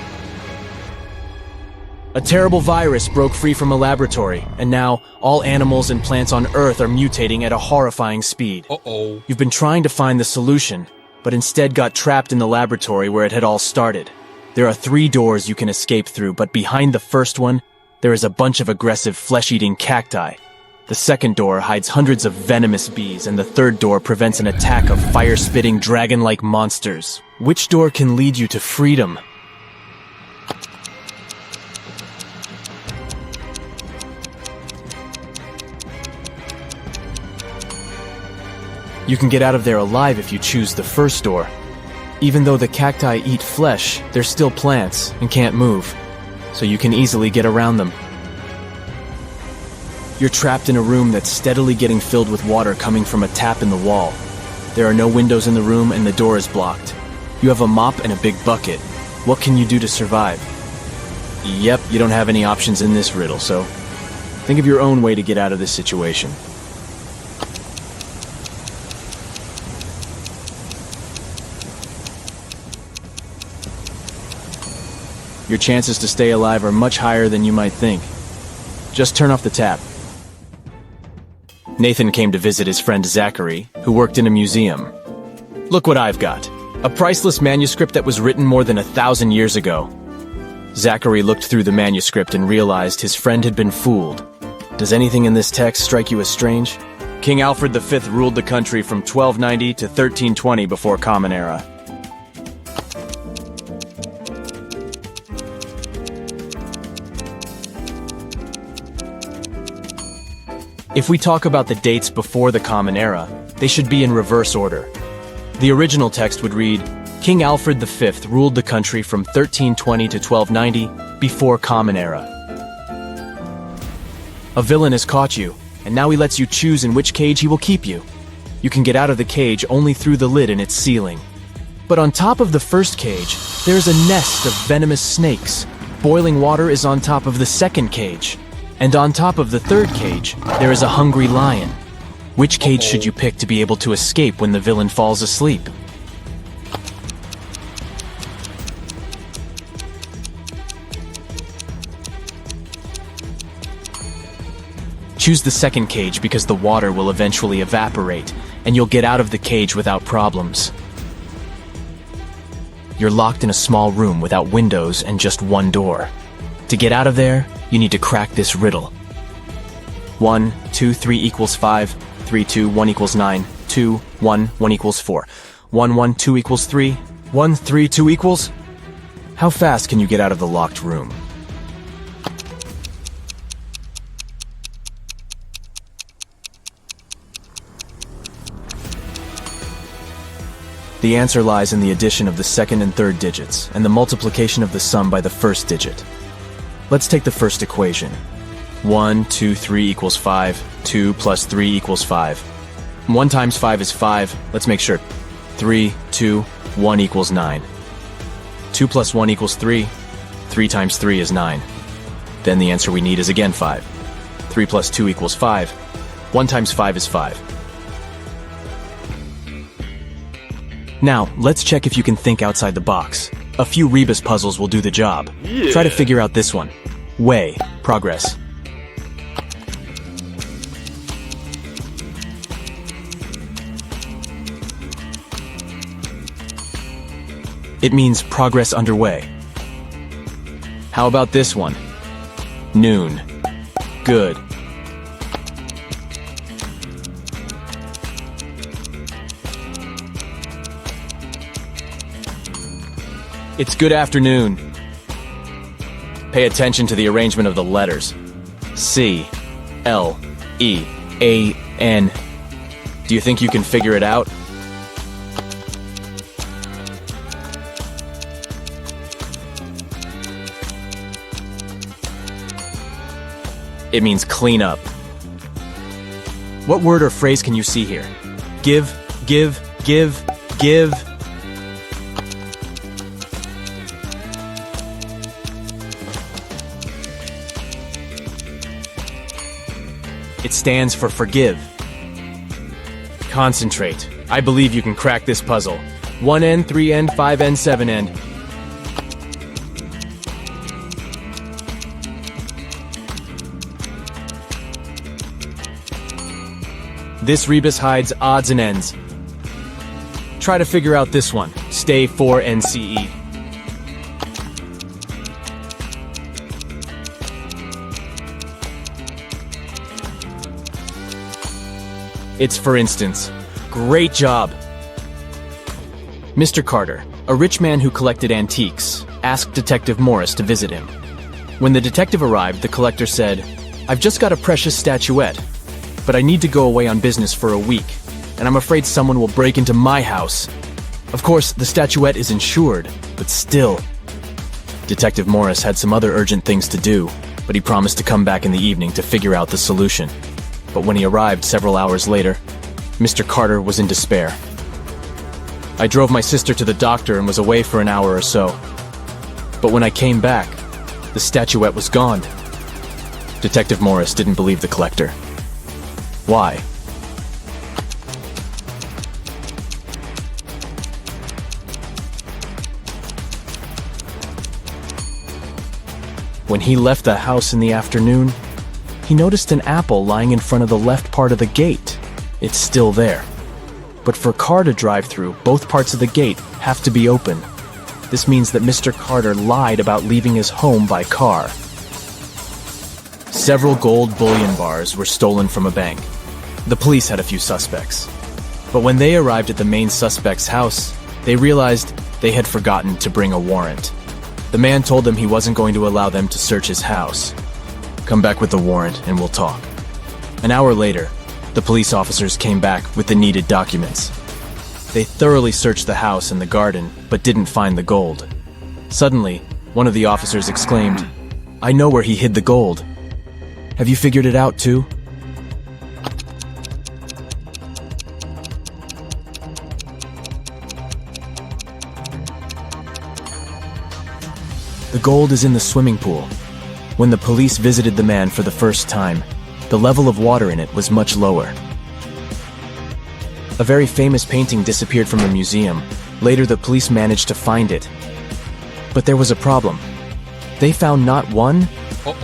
A terrible virus broke free from a laboratory, and now all animals and plants on Earth are mutating at a horrifying speed. Uh-oh. You've been trying to find the solution, but instead got trapped in the laboratory where it had all started. There are 3 doors you can escape through, but behind the first one, there is a bunch of aggressive flesh-eating cacti. The second door hides hundreds of venomous bees, and the third door prevents an attack of fire-spitting dragon-like monsters. Which door can lead you to freedom? You can get out of there alive if you choose the first door. Even though the cacti eat flesh, they're still plants and can't move, so you can easily get around them. You're trapped in a room that's steadily getting filled with water coming from a tap in the wall. There are no windows in the room and the door is blocked. You have a mop and a big bucket. What can you do to survive? Yep, you don't have any options in this riddle, so think of your own way to get out of this situation. Your chances to stay alive are much higher than you might think. Just turn off the tap. Nathan came to visit his friend Zachary, who worked in a museum. Look what I've got. A priceless manuscript that was written more than 1,000 years ago. Zachary looked through the manuscript and realized his friend had been fooled. Does anything in this text strike you as strange? King Alfred V ruled the country from 1290 to 1320 before Common Era. If we talk about the dates before the Common Era, they should be in reverse order. The original text would read, King Alfred V ruled the country from 1320 to 1290 before Common Era. A villain has caught you, and now he lets you choose in which cage he will keep you. You can get out of the cage only through the lid in its ceiling. But on top of the first cage, there is a nest of venomous snakes. Boiling water is on top of the second cage. And on top of the third cage, there is a hungry lion. Which cage should you pick to be able to escape when the villain falls asleep? Choose the second cage because the water will eventually evaporate, and you'll get out of the cage without problems. You're locked in a small room without windows and just one door. To get out of there, you need to crack this riddle. 1, 2, 3 equals 5, 3, 2, 1 equals 9, 2, 1, 1 equals 4, 1, 1, 2 equals 3, 1, 3, 2 equals... How fast can you get out of the locked room? The answer lies in the addition of the second and third digits, and the multiplication of the sum by the first digit. Let's take the first equation. 1, 2, 3 equals 5, 2 plus 3 equals 5. 1 times 5 is 5, let's make sure. 3, 2, 1 equals 9. 2 plus 1 equals 3, 3 times 3 is 9. Then the answer we need is again 5. 3 plus 2 equals 5. 1 times 5 is 5. Now, let's check if you can think outside the box. A few rebus puzzles will do the job. Try to figure out this one. Way, progress. It means progress underway. How about this one? Noon. Good. It's good afternoon. Pay attention to the arrangement of the letters. C, L, E, A, N. Do you think you can figure it out? It means clean up. What word or phrase can you see here? Give, give, give, give. It stands for forgive. Concentrate. I believe you can crack this puzzle. 1N, 3N, 5N, 7N. This rebus hides odds and ends. Try to figure out this one. Stay 4NCE. It's for instance. Great job! Mr. Carter, a rich man who collected antiques, asked Detective Morris to visit him. When the detective arrived, the collector said, "I've just got a precious statuette, but I need to go away on business for a week, and I'm afraid someone will break into my house." Of course, the statuette is insured, but still. Detective Morris had some other urgent things to do, but he promised to come back in the evening to figure out the solution. But when he arrived several hours later, Mr. Carter was in despair. I drove my sister to the doctor and was away for an hour or so. But when I came back, the statuette was gone. Detective Morris didn't believe the collector. Why? When he left the house in the afternoon, he noticed an apple lying in front of the left part of the gate. It's still there. But for a car to drive through, both parts of the gate have to be open. This means that Mr. Carter lied about leaving his home by car. Several gold bullion bars were stolen from a bank. The police had a few suspects. But when they arrived at the main suspect's house, they realized they had forgotten to bring a warrant. The man told them he wasn't going to allow them to search his house. "Come back with the warrant and we'll talk." An hour later, the police officers came back with the needed documents. They thoroughly searched the house and the garden, but didn't find the gold. Suddenly, one of the officers exclaimed, "I know where he hid the gold. Have you figured it out too?" The gold is in the swimming pool. When the police visited the man for the first time, the level of water in it was much lower. A very famous painting disappeared from the museum. Later, the police managed to find it. But there was a problem. They found not one,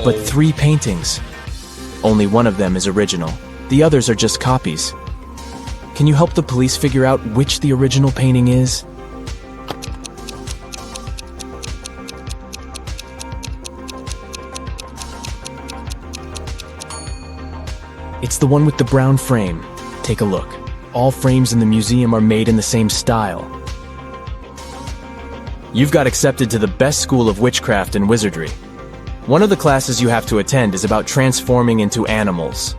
but 3 paintings. Only one of them is original. The others are just copies. Can you help the police figure out which the original painting is? It's the one with the brown frame. Take a look. All frames in the museum are made in the same style. You've got accepted to the best school of witchcraft and wizardry. One of the classes you have to attend is about transforming into animals.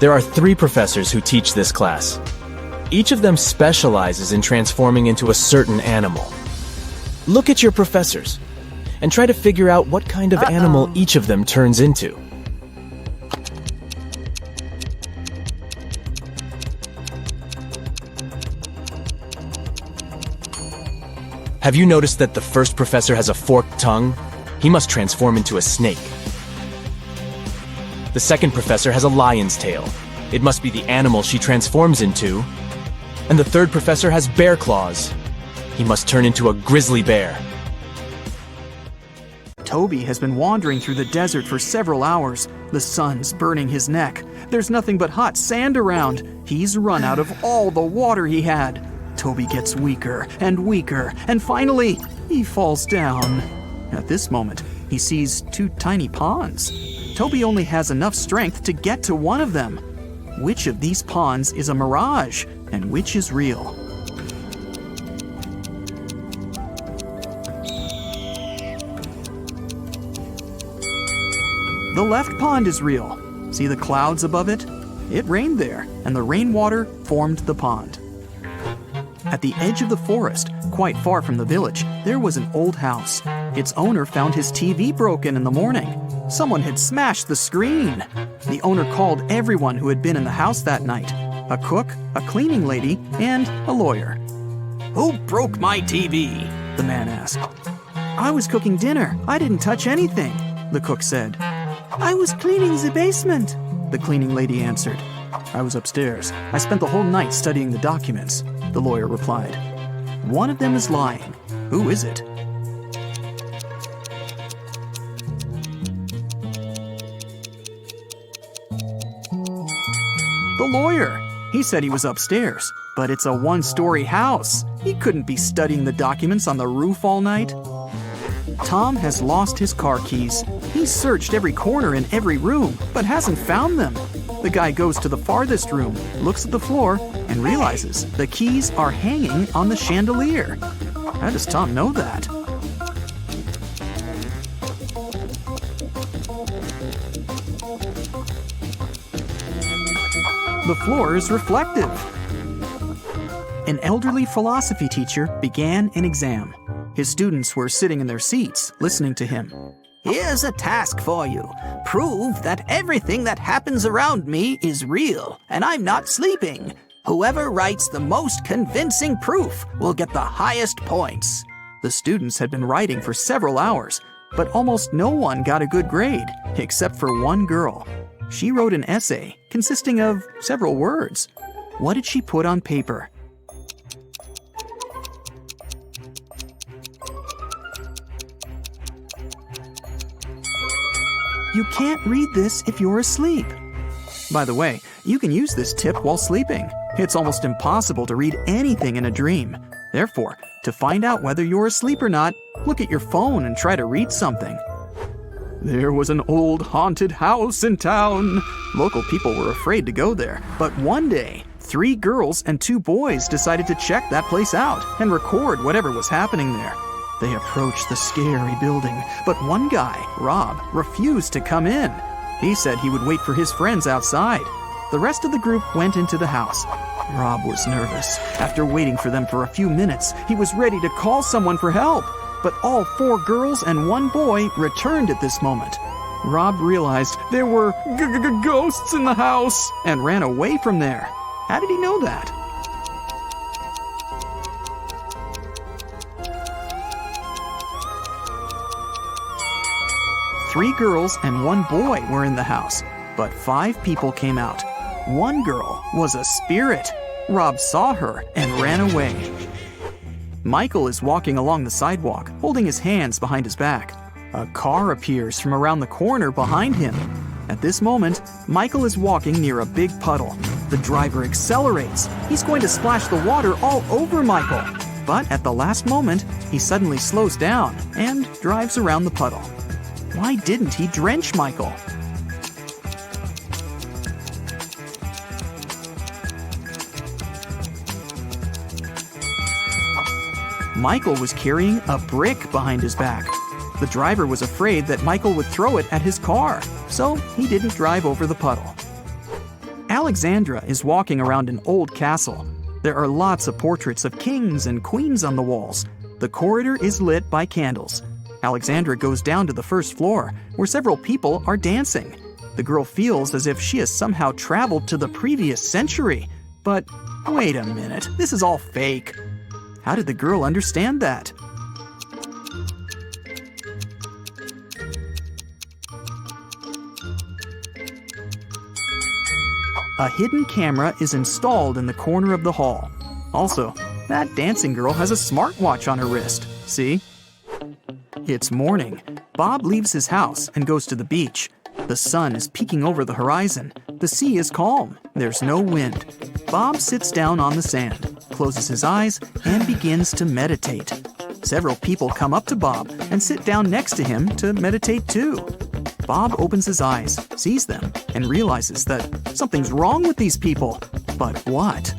There are 3 professors who teach this class. Each of them specializes in transforming into a certain animal. Look at your professors and try to figure out what kind of animal each of them turns into. Have you noticed that the first professor has a forked tongue? He must transform into a snake. The second professor has a lion's tail. It must be the animal she transforms into. And the third professor has bear claws. He must turn into a grizzly bear. Toby has been wandering through the desert for several hours. The sun's burning his neck. There's nothing but hot sand around. He's run out of all the water he had. Toby gets weaker, and finally, he falls down. At this moment, he sees 2 tiny ponds. Toby only has enough strength to get to one of them. Which of these ponds is a mirage, and which is real? The left pond is real. See the clouds above it? It rained there, and the rainwater formed the pond. At the edge of the forest, quite far from the village, there was an old house. Its owner found his TV broken in the morning. Someone had smashed the screen. The owner called everyone who had been in the house that night: a cook, a cleaning lady, and a lawyer. "Who broke my TV?" the man asked. "I was cooking dinner. I didn't touch anything," the cook said. "I was cleaning the basement," the cleaning lady answered. "I was upstairs. I spent the whole night studying the documents," the lawyer replied. One of them is lying. Who is it? The lawyer. He said he was upstairs, but it's a one-story house. He couldn't be studying the documents on the roof all night. Tom has lost his car keys. He's searched every corner in every room, but hasn't found them. The guy goes to the farthest room, looks at the floor, and realizes the keys are hanging on the chandelier. How does Tom know that? The floor is reflective. An elderly philosophy teacher began an exam. His students were sitting in their seats, listening to him. Here's a task for you. Prove that everything that happens around me is real, and I'm not sleeping. Whoever writes the most convincing proof will get the highest points. The students had been writing for several hours, but almost no one got a good grade, except for one girl. She wrote an essay consisting of several words. What did she put on paper? You can't read this if you're asleep. By the way, you can use this tip while sleeping. It's almost impossible to read anything in a dream. Therefore, to find out whether you're asleep or not, look at your phone and try to read something. There was an old haunted house in town. Local people were afraid to go there, but one day, 3 girls and 2 boys decided to check that place out and record whatever was happening there. They approached the scary building, but one guy, Rob, refused to come in. He said he would wait for his friends outside. The rest of the group went into the house. Rob was nervous. After waiting for them for a few minutes, he was ready to call someone for help. But all 4 girls and 1 boy returned at this moment. Rob realized there were ghosts in the house and ran away from there. How did he know that? Three girls and 1 boy were in the house, but 5 people came out. 1 girl was a spirit. Rob saw her and ran away. Michael is walking along the sidewalk, holding his hands behind his back. A car appears from around the corner behind him. At this moment, Michael is walking near a big puddle. The driver accelerates. He's going to splash the water all over Michael. But at the last moment, he suddenly slows down and drives around the puddle. Why didn't he drench Michael? Michael was carrying a brick behind his back. The driver was afraid that Michael would throw it at his car, so he didn't drive over the puddle. Alexandra is walking around an old castle. There are lots of portraits of kings and queens on the walls. The corridor is lit by candles. Alexandra goes down to the first floor, where several people are dancing. The girl feels as if she has somehow traveled to the previous century. But wait a minute, this is all fake. How did the girl understand that? A hidden camera is installed in the corner of the hall. Also, that dancing girl has a smartwatch on her wrist. See? It's morning. Bob leaves his house and goes to the beach. The sun is peeking over the horizon. The sea is calm. There's no wind. Bob sits down on the sand, closes his eyes, and begins to meditate. Several people come up to Bob and sit down next to him to meditate too. Bob opens his eyes, sees them, and realizes that something's wrong with these people. But what?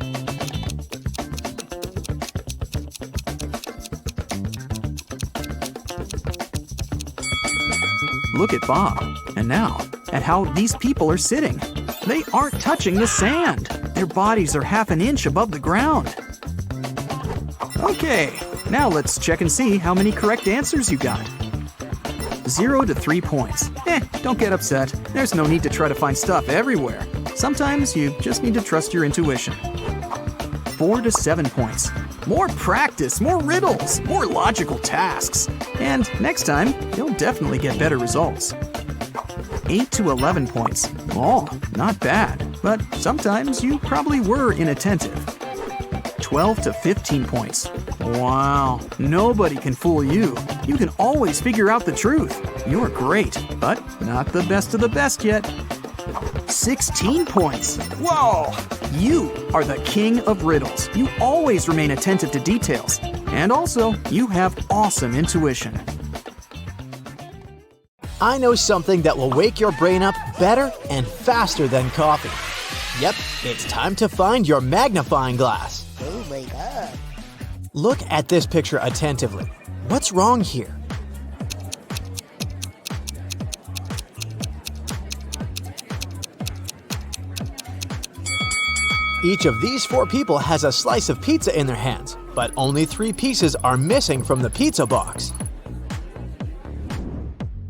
Look at Bob, and now at how these people are sitting. They aren't touching the sand. Their bodies are half an inch above the ground. Okay, now let's check and see how many correct answers you got. 0 to 3 points. Don't get upset. There's no need to try to find stuff everywhere. Sometimes you just need to trust your intuition. 4 to 7 points. More practice, more riddles, more logical tasks. And next time, you'll definitely get better results. 8 to 11 points. Oh, not bad, but sometimes you probably were inattentive. 12 to 15 points. Wow, nobody can fool you. You can always figure out the truth. You're great, but not the best of the best yet. 16 points. Whoa! You are the king of riddles. You always remain attentive to details. And also, you have awesome intuition. I know something that will wake your brain up better and faster than coffee. Yep, it's time to find your magnifying glass. Oh my god. Look at this picture attentively. What's wrong here? Each of these 4 people has a slice of pizza in their hands, but only 3 pieces are missing from the pizza box.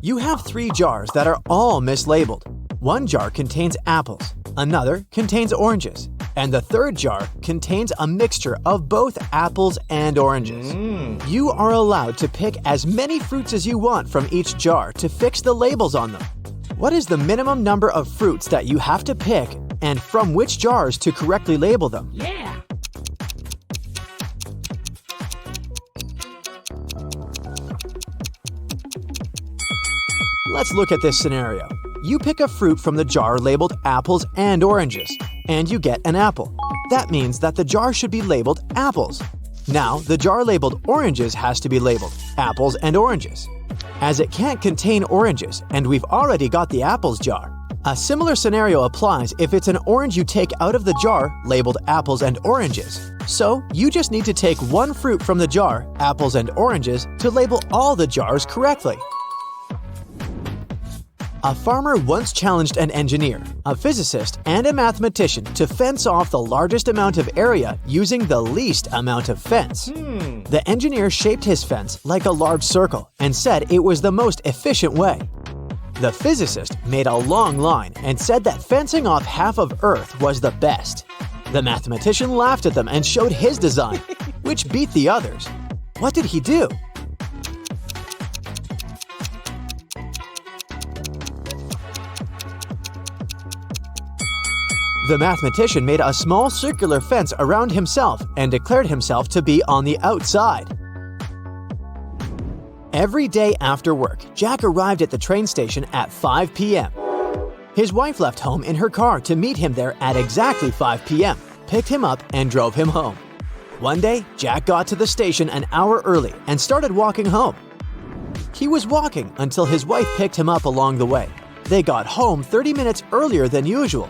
You have 3 jars that are all mislabeled. One jar contains apples, another contains oranges, and the third jar contains a mixture of both apples and oranges. You are allowed to pick as many fruits as you want from each jar to fix the labels on them. What is the minimum number of fruits that you have to pick and from which jars to correctly label them? Yeah. Let's look at this scenario. You pick a fruit from the jar labeled apples and oranges, and you get an apple. That means that the jar should be labeled apples. Now, the jar labeled oranges has to be labeled apples and oranges. As it can't contain oranges, and we've already got the apples jar, a similar scenario applies if it's an orange you take out of the jar labeled apples and oranges. So, you just need to take one fruit from the jar, apples and oranges, to label all the jars correctly. A farmer once challenged an engineer, a physicist, and a mathematician to fence off the largest amount of area using the least amount of fence. The engineer shaped his fence like a large circle and said it was the most efficient way. The physicist made a long line and said that fencing off half of Earth was the best. The mathematician laughed at them and showed his design, which beat the others. What did he do? The mathematician made a small circular fence around himself and declared himself to be on the outside. Every day after work, Jack arrived at the train station at 5 p.m. His wife left home in her car to meet him there at exactly 5 p.m., picked him up, and drove him home. One day, Jack got to the station an hour early and started walking home. He was walking until his wife picked him up along the way. They got home 30 minutes earlier than usual.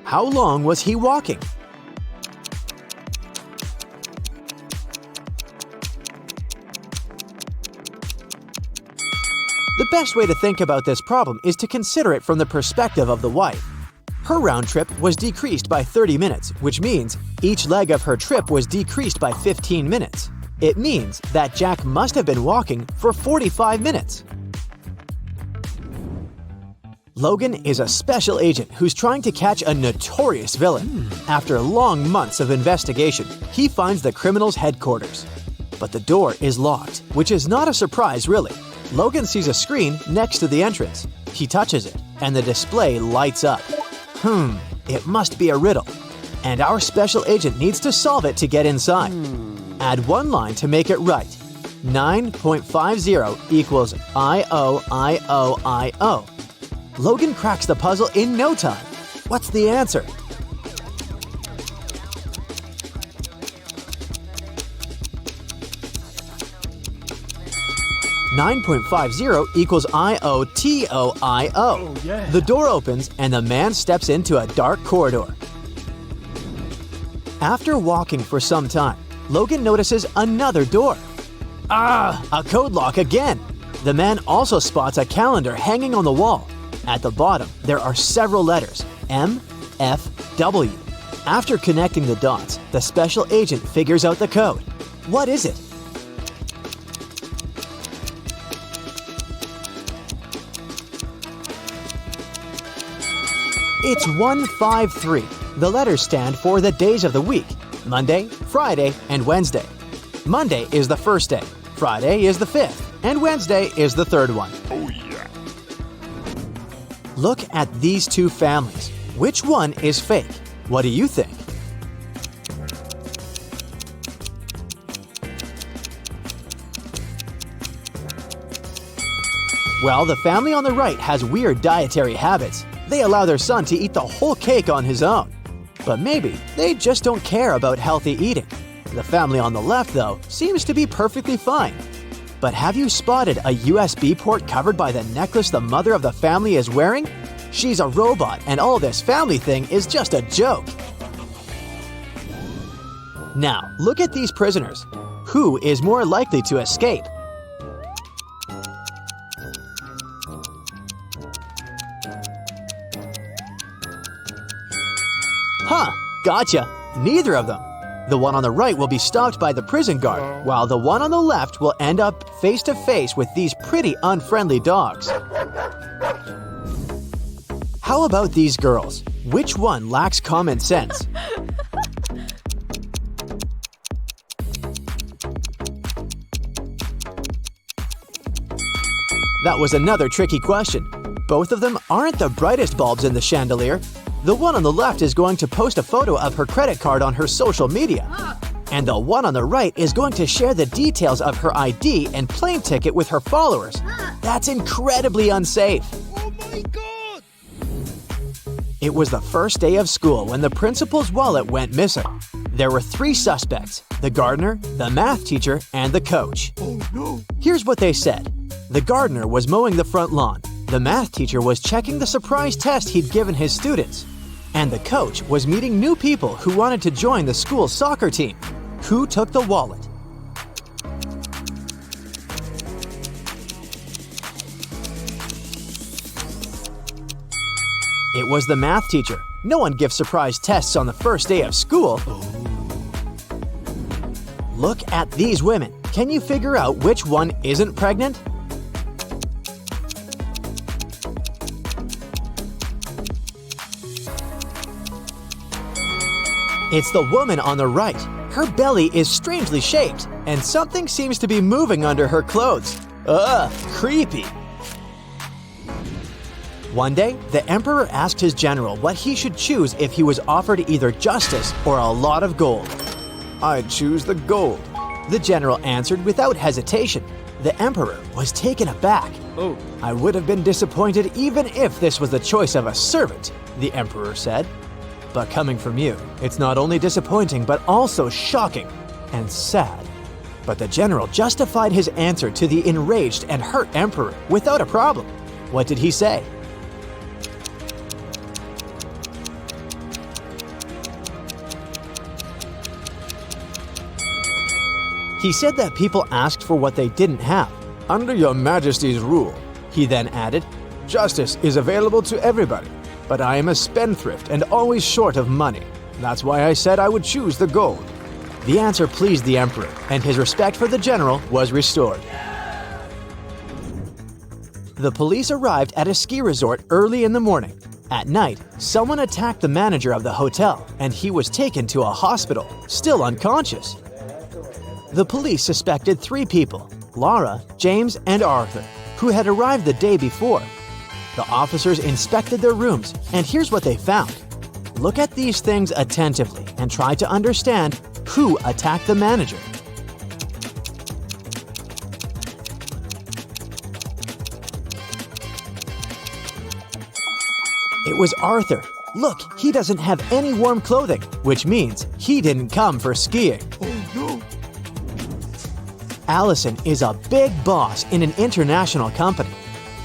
How long was he walking? The best way to think about this problem is to consider it from the perspective of the wife. Her round trip was decreased by 30 minutes, which means each leg of her trip was decreased by 15 minutes. It means that Jack must have been walking for 45 minutes. Logan is a special agent who's trying to catch a notorious villain. After long months of investigation, he finds the criminal's headquarters. But the door is locked, which is not a surprise really. Logan sees a screen next to the entrance. He touches it, and the display lights up. It must be a riddle. And our special agent needs to solve it to get inside. Add one line to make it right. 9.50 equals I-O-I-O-I-O. Logan cracks the puzzle in no time. What's the answer? $9.50 equals I-O-T-O-I-O. The door opens and the man steps into a dark corridor. After walking for some time, Logan notices another door. A code lock again! The man also spots a calendar hanging on the wall. At the bottom, there are several letters, M, F, W. After connecting the dots, the special agent figures out the code. What is it? It's 153. The letters stand for the days of the week: Monday, Friday, and Wednesday. Monday is the first day, Friday is the fifth, and Wednesday is the third one. Oh yeah. Look at these two families. Which one is fake? What do you think? Well, the family on the right has weird dietary habits. They allow their son to eat the whole cake on his own. But maybe they just don't care about healthy eating. The family on the left, though, seems to be perfectly fine. But have you spotted a USB port covered by the necklace the mother of the family is wearing? She's a robot, and all this family thing is just a joke. Now, look at these prisoners. Who is more likely to escape? Huh, gotcha. Neither of them. The one on the right will be stopped by the prison guard, while the one on the left will end up face to face with these pretty unfriendly dogs. How about these girls? Which one lacks common sense? That was another tricky question. Both of them aren't the brightest bulbs in the chandelier. The one on the left is going to post a photo of her credit card on her social media. And the one on the right is going to share the details of her ID and plane ticket with her followers. That's incredibly unsafe. Oh my god! It was the first day of school when the principal's wallet went missing. There were 3 suspects: the gardener, the math teacher, and the coach. Oh no! Here's what they said. The gardener was mowing the front lawn. The math teacher was checking the surprise test he'd given his students. And the coach was meeting new people who wanted to join the school's soccer team. Who took the wallet? It was the math teacher. No one gives surprise tests on the first day of school. Look at these women. Can you figure out which one isn't pregnant? It's the woman on the right. Her belly is strangely shaped, and something seems to be moving under her clothes. Ugh, creepy. One day, the emperor asked his general what he should choose if he was offered either justice or a lot of gold. "I'd choose the gold," the general answered without hesitation. The emperor was taken aback. Oh. "I would have been disappointed even if this was the choice of a servant," the emperor said. "But coming from you, it's not only disappointing but also shocking and sad." But the general justified his answer to the enraged and hurt emperor without a problem. What did he say? He said that people asked for what they didn't have. "Under your majesty's rule," he then added, "justice is available to everybody. But I am a spendthrift and always short of money. That's why I said I would choose the gold." The answer pleased the emperor, and his respect for the general was restored. The police arrived at a ski resort early in the morning. At night, someone attacked the manager of the hotel, and he was taken to a hospital, still unconscious. The police suspected 3 people: Laura, James, and Arthur, who had arrived the day before. The officers inspected their rooms, and here's what they found. Look at these things attentively and try to understand who attacked the manager. It was Arthur. Look, he doesn't have any warm clothing, which means he didn't come for skiing. Oh no! Allison is a big boss in an international company.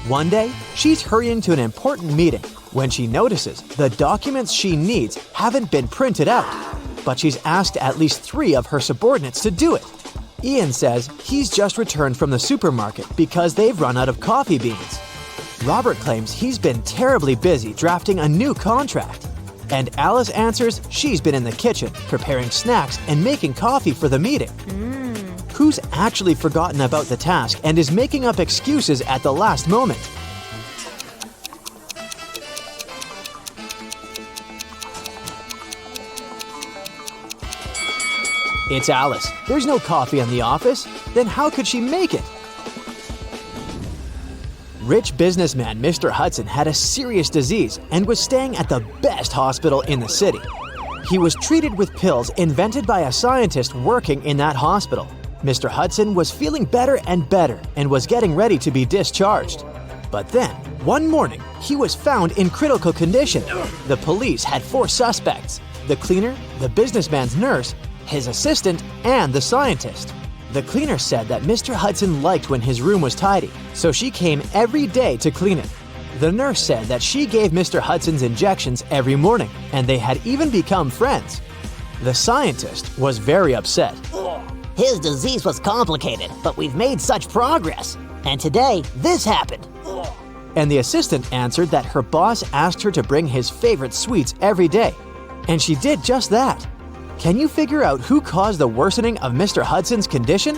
One day, she's hurrying to an important meeting when she notices the documents she needs haven't been printed out, but she's asked at least 3 of her subordinates to do it. Ian says he's just returned from the supermarket because they've run out of coffee beans. Robert claims he's been terribly busy drafting a new contract. And Alice answers she's been in the kitchen preparing snacks and making coffee for the meeting. Who's actually forgotten about the task and is making up excuses at the last moment? It's Alice. There's no coffee in the office. Then how could she make it? Rich businessman Mr. Hudson had a serious disease and was staying at the best hospital in the city. He was treated with pills invented by a scientist working in that hospital. Mr. Hudson was feeling better and better and was getting ready to be discharged. But then, one morning, he was found in critical condition. The police had 4 suspects: the cleaner, the businessman's nurse, his assistant, and the scientist. The cleaner said that Mr. Hudson liked when his room was tidy, so she came every day to clean it. The nurse said that she gave Mr. Hudson's injections every morning, and they had even become friends. The scientist was very upset. His disease was complicated, but we've made such progress. And today, this happened. And the assistant answered that her boss asked her to bring his favorite sweets every day. And she did just that. Can you figure out who caused the worsening of Mr. Hudson's condition?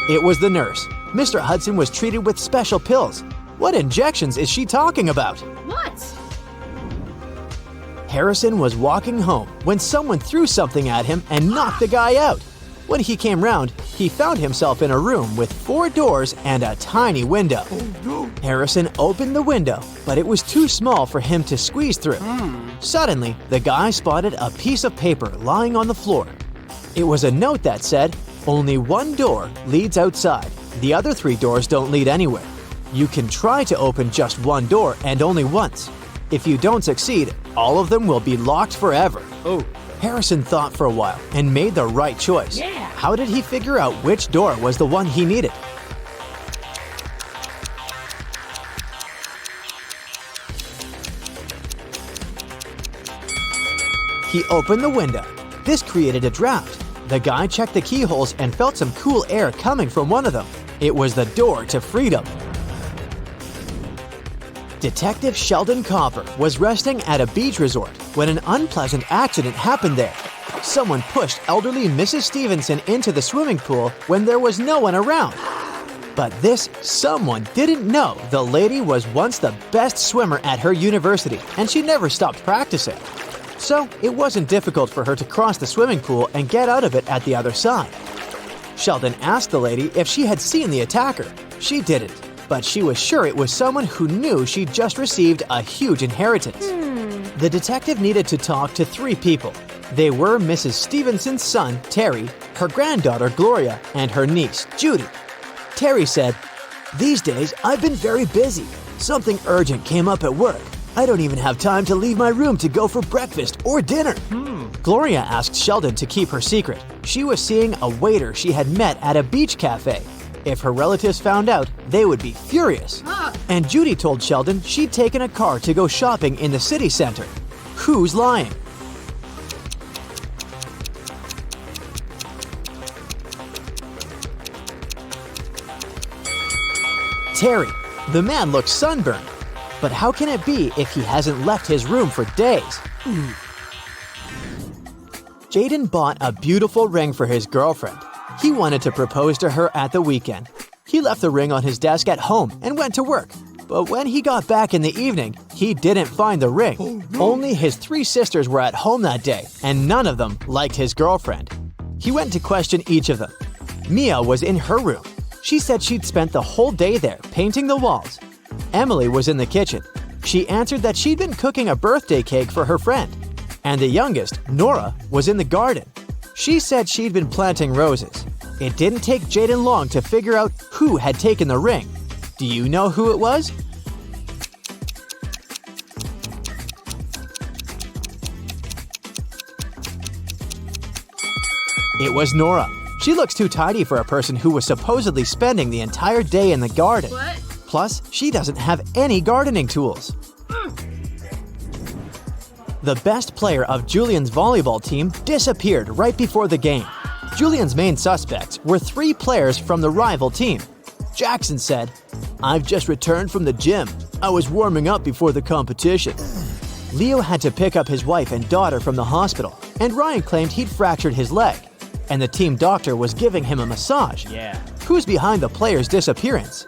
It was the nurse. Mr. Hudson was treated with special pills. What injections is she talking about? What? Harrison was walking home when someone threw something at him and knocked the guy out. When he came round, he found himself in a room with 4 doors and a tiny window. Harrison opened the window, but it was too small for him to squeeze through. Suddenly, the guy spotted a piece of paper lying on the floor. It was a note that said, "Only one door leads outside. The other 3 doors don't lead anywhere. You can try to open just one door and only once. If you don't succeed, all of them will be locked forever." Harrison thought for a while and made the right choice. How did he figure out which door was the one he needed? He opened the window. This created a draft. The guy checked the keyholes and felt some cool air coming from one of them. It was the door to freedom. Detective Sheldon Copper was resting at a beach resort when an unpleasant accident happened there. Someone pushed elderly Mrs. Stevenson into the swimming pool when there was no one around. But this someone didn't know the lady was once the best swimmer at her university and she never stopped practicing. So it wasn't difficult for her to cross the swimming pool and get out of it at the other side. Sheldon asked the lady if she had seen the attacker. She didn't, but she was sure it was someone who knew she'd just received a huge inheritance. The detective needed to talk to 3 people. They were Mrs. Stevenson's son, Terry, her granddaughter, Gloria, and her niece, Judy. Terry said, "These days, I've been very busy. Something urgent came up at work. I don't even have time to leave my room to go for breakfast or dinner." Gloria asked Sheldon to keep her secret. She was seeing a waiter she had met at a beach cafe. If her relatives found out, they would be furious. And Judy told Sheldon she'd taken a car to go shopping in the city center. Who's lying? Terry. The man looks sunburned. But how can it be if he hasn't left his room for days? Jaden bought a beautiful ring for his girlfriend. He wanted to propose to her at the weekend. He left the ring on his desk at home and went to work. But when he got back in the evening, he didn't find the ring. Only his 3 sisters were at home that day, and none of them liked his girlfriend. He went to question each of them. Mia was in her room. She said she'd spent the whole day there painting the walls. Emily was in the kitchen. She answered that she'd been cooking a birthday cake for her friend. And the youngest, Nora, was in the garden. She said she'd been planting roses. It didn't take Jaden long to figure out who had taken the ring. Do you know who it was? It was Nora. She looks too tidy for a person who was supposedly spending the entire day in the garden. What? Plus, she doesn't have any gardening tools. The best player of Julian's volleyball team disappeared right before the game. Julian's main suspects were 3 players from the rival team. Jackson said, "I've just returned from the gym. I was warming up before the competition." Leo had to pick up his wife and daughter from the hospital, and Ryan claimed he'd fractured his leg. And the team doctor was giving him a massage. Who's behind the player's disappearance?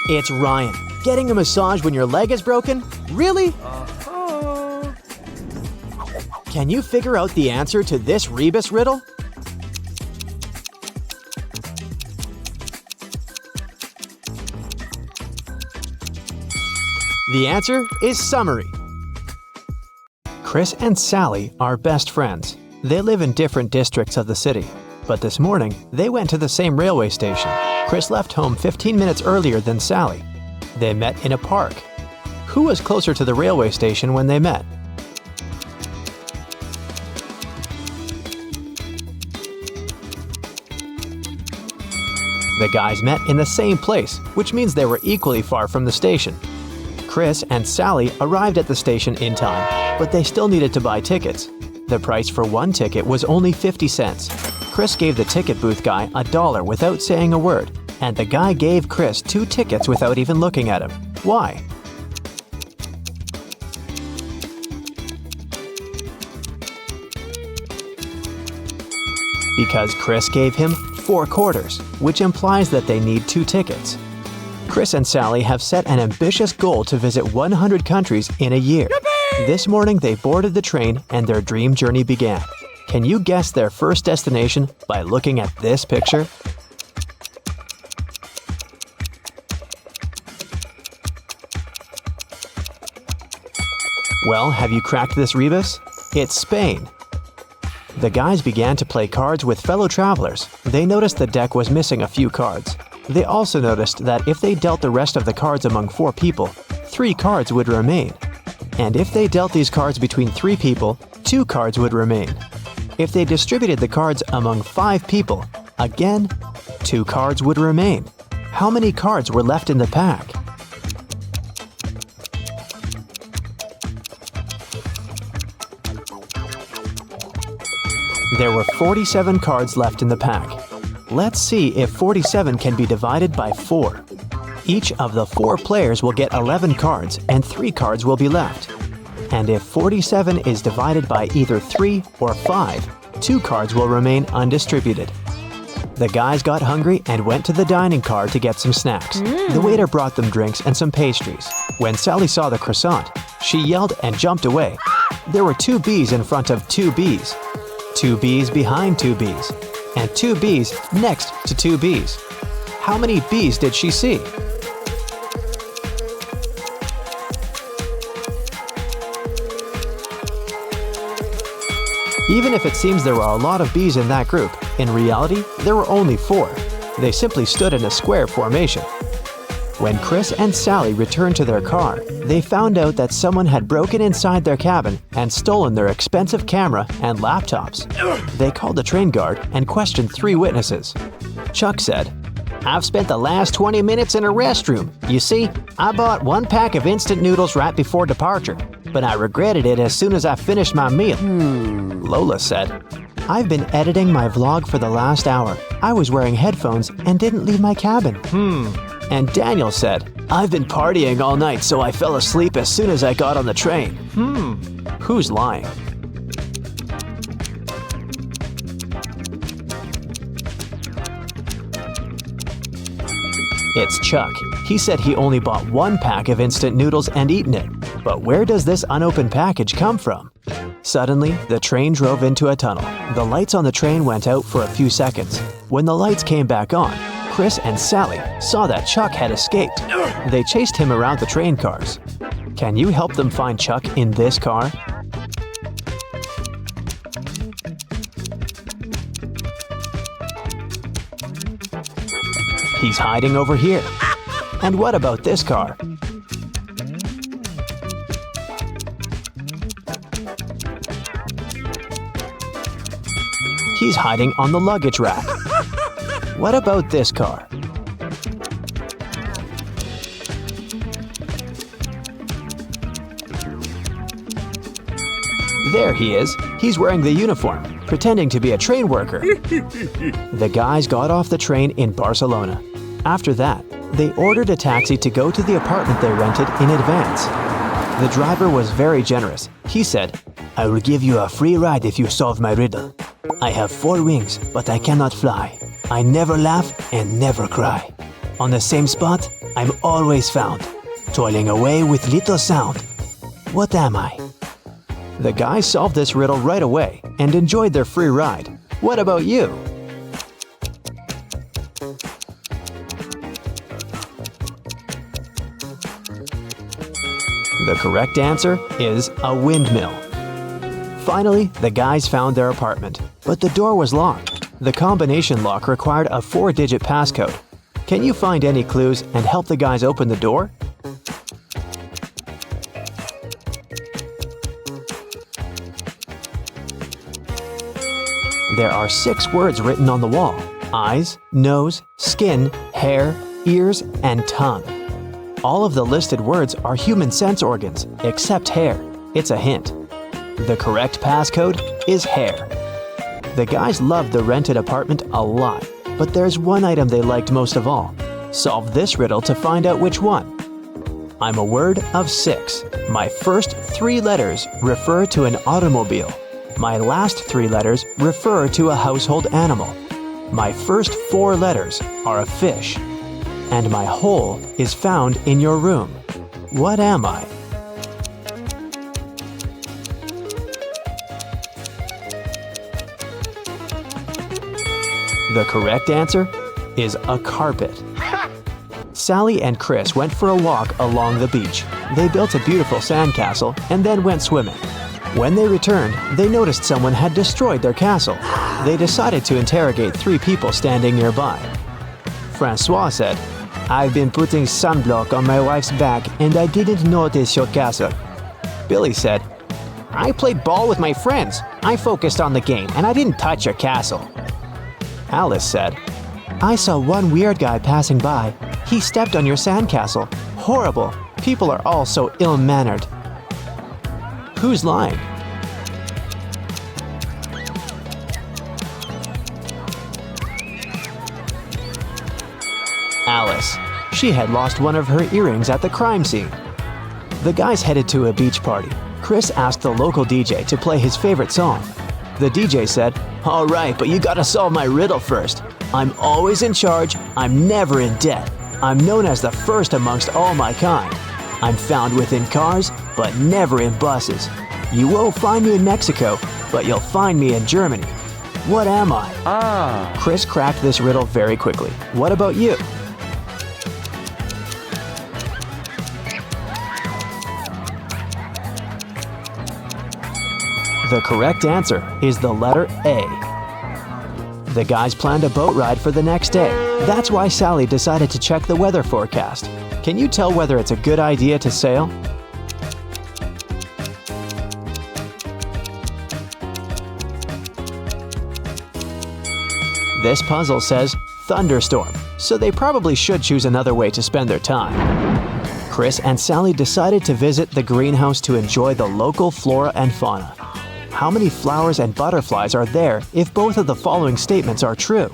It's Ryan. Getting a massage when your leg is broken? Really? Can you figure out the answer to this rebus riddle? The answer is summary. Chris and Sally are best friends. They live in different districts of the city. But this morning, they went to the same railway station. Chris left home 15 minutes earlier than Sally. They met in a park. Who was closer to the railway station when they met? The guys met in the same place, which means they were equally far from the station. Chris and Sally arrived at the station in time, but they still needed to buy tickets. The price for one ticket was only 50 cents. Chris gave the ticket booth guy $1 without saying a word, and the guy gave Chris 2 tickets without even looking at him. Why? Because Chris gave him 4 quarters, which implies that they need 2 tickets. Chris and Sally have set an ambitious goal to visit 100 countries in a year. Yippee! This morning they boarded the train and their dream journey began. Can you guess their first destination by looking at this picture? Well, have you cracked this rebus? It's Spain. The guys began to play cards with fellow travelers. They noticed the deck was missing a few cards. They also noticed that if they dealt the rest of the cards among 4 people, 3 cards would remain. And if they dealt these cards between 3 people, 2 cards would remain. If they distributed the cards among 5 people, again, 2 cards would remain. How many cards were left in the pack? There were 47 cards left in the pack. Let's see if 47 can be divided by 4. Each of the 4 players will get 11 cards and 3 cards will be left. And if 47 is divided by either 3 or 5, 2 cards will remain undistributed. The guys got hungry and went to the dining car to get some snacks. The waiter brought them drinks and some pastries. When Sally saw the croissant, she yelled and jumped away. There were 2 B's in front of 2 B's. 2 B's behind 2 B's, and 2 B's next to 2 B's. How many B's did she see? Even if it seems there were a lot of B's in that group, in reality, there were only 4. They simply stood in a square formation. When Chris and Sally returned to their car, they found out that someone had broken inside their cabin and stolen their expensive camera and laptops. They called the train guard and questioned 3 witnesses. Chuck said, "I've spent the last 20 minutes in a restroom. You see, I bought 1 pack of instant noodles right before departure, but I regretted it as soon as I finished my meal." Lola said, "I've been editing my vlog for the last hour. I was wearing headphones and didn't leave my cabin." And Daniel said, "I've been partying all night, so I fell asleep as soon as I got on the train." Who's lying? It's Chuck. He said he only bought 1 pack of instant noodles and eaten it. But where does this unopened package come from? Suddenly, the train drove into a tunnel. The lights on the train went out for a few seconds. When the lights came back on, Chris and Sally saw that Chuck had escaped. They chased him around the train cars. Can you help them find Chuck in this car? He's hiding over here. And what about this car? He's hiding on the luggage rack. What about this car? There he is. He's wearing the uniform, pretending to be a train worker. The guys got off the train in Barcelona. After that, they ordered a taxi to go to the apartment they rented in advance. The driver was very generous. He said, "I will give you a free ride if you solve my riddle. I have 4 wings, but I cannot fly. I never laugh and never cry. On the same spot, I'm always found, toiling away with little sound. What am I?" The guys solved this riddle right away and enjoyed their free ride. What about you? The correct answer is a windmill. Finally, the guys found their apartment, but the door was locked. The combination lock required a 4-digit passcode. Can you find any clues and help the guys open the door? There are 6 words written on the wall: eyes, nose, skin, hair, ears, and tongue. All of the listed words are human sense organs, except hair. It's a hint. The correct passcode is hair. The guys loved the rented apartment a lot, but there's one item they liked most of all. Solve this riddle to find out which one. I'm a word of 6. My first 3 letters refer to an automobile. My last 3 letters refer to a household animal. My first 4 letters are a fish. And my whole is found in your room. What am I? The correct answer is a carpet. Sally and Chris went for a walk along the beach. They built a beautiful sandcastle and then went swimming. When they returned, they noticed someone had destroyed their castle. They decided to interrogate 3 people standing nearby. Francois said, "I've been putting sunblock on my wife's back and I didn't notice your castle." Billy said, "I played ball with my friends. I focused on the game and I didn't touch your castle." Alice said, "I saw one weird guy passing by. He stepped on your sandcastle. Horrible. People are all so ill-mannered." Who's lying? Alice. She had lost one of her earrings at the crime scene. The guys headed to a beach party. Chris asked the local DJ to play his favorite song. The DJ said, "All right, but you gotta solve my riddle first. I'm always in charge. I'm never in debt. I'm known as the first amongst all my kind. I'm found within cars, but never in buses. You won't find me in Mexico, but you'll find me in Germany. What am I?" Chris cracked this riddle very quickly. What about you? The correct answer is the letter A. The guys planned a boat ride for the next day. That's why Sally decided to check the weather forecast. Can you tell whether it's a good idea to sail? This puzzle says thunderstorm, so they probably should choose another way to spend their time. Chris and Sally decided to visit the greenhouse to enjoy the local flora and fauna. How many flowers and butterflies are there if both of the following statements are true?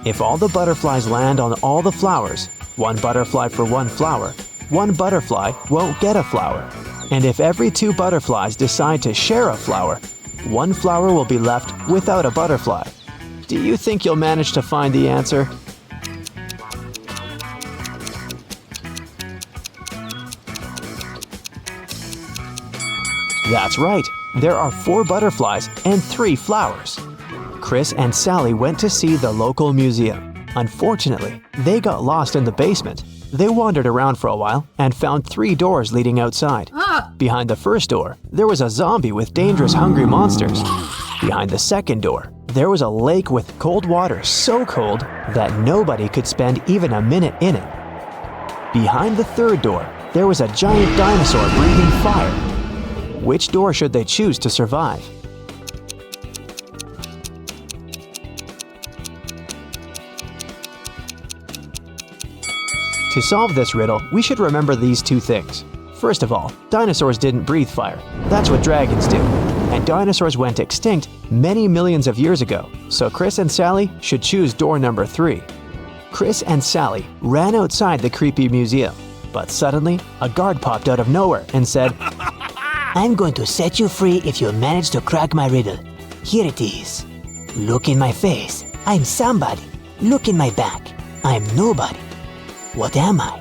If all the butterflies land on all the flowers, 1 butterfly for 1 flower, 1 butterfly won't get a flower. And if every 2 butterflies decide to share a flower, 1 flower will be left without a butterfly. Do you think you'll manage to find the answer? That's right. There are 4 butterflies and 3 flowers. Chris and Sally went to see the local museum. Unfortunately, they got lost in the basement. They wandered around for a while and found 3 doors leading outside. Behind the first door, there was a zombie with dangerous hungry monsters. Behind the second door, there was a lake with cold water so cold that nobody could spend even a minute in it. Behind the third door, there was a giant dinosaur breathing fire. Which door should they choose to survive? To solve this riddle, we should remember these 2 things. First of all, dinosaurs didn't breathe fire. That's what dragons do. And dinosaurs went extinct many millions of years ago, so Chris and Sally should choose door number 3. Chris and Sally ran outside the creepy museum, but suddenly a guard popped out of nowhere and said, I'm going to set you free if you manage to crack my riddle. Here it is. Look in my face. I'm somebody. Look in my back. I'm nobody. What am I?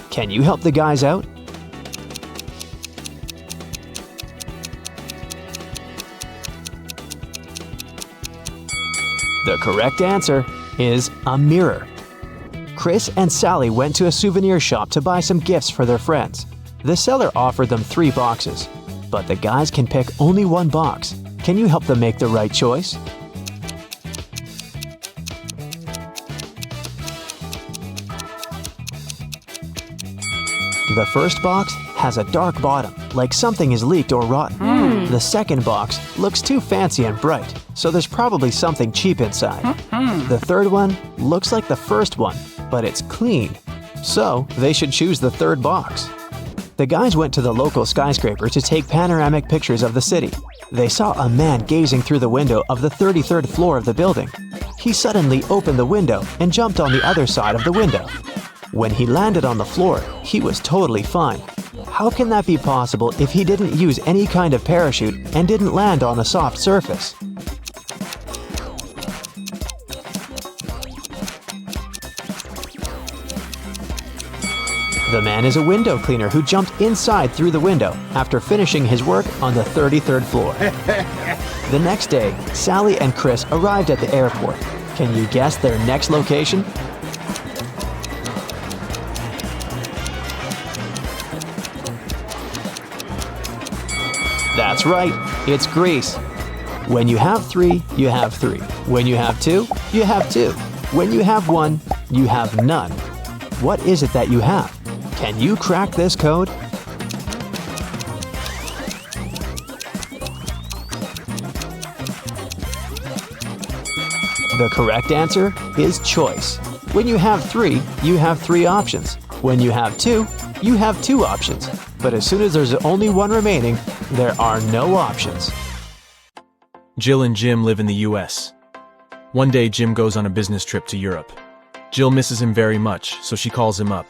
"Can you help the guys out?" The correct answer is a mirror. Chris and Sally went to a souvenir shop to buy some gifts for their friends. The seller offered them 3 boxes, but the guys can pick only 1 box. Can you help them make the right choice? The first box has a dark bottom, like something is leaked or rotten. The second box looks too fancy and bright, so there's probably something cheap inside. The third one looks like the first one, but it's clean. So they should choose the third box. The guys went to the local skyscraper to take panoramic pictures of the city. They saw a man gazing through the window of the 33rd floor of the building. He suddenly opened the window and jumped on the other side of the window. When he landed on the floor, he was totally fine. How can that be possible if he didn't use any kind of parachute and didn't land on a soft surface? The man is a window cleaner who jumped inside through the window after finishing his work on the 33rd floor. The next day, Sally and Chris arrived at the airport. Can you guess their next location? That's right, it's Greece. When you have 3, you have 3. When you have 2, you have 2. When you have 1, you have none. What is it that you have? Can you crack this code? The correct answer is choice. When you have 3, you have 3 options. When you have 2, you have 2 options. But as soon as there's only 1 remaining, there are no options. Jill and Jim live in the US. One day, Jim goes on a business trip to Europe. Jill misses him very much, so she calls him up.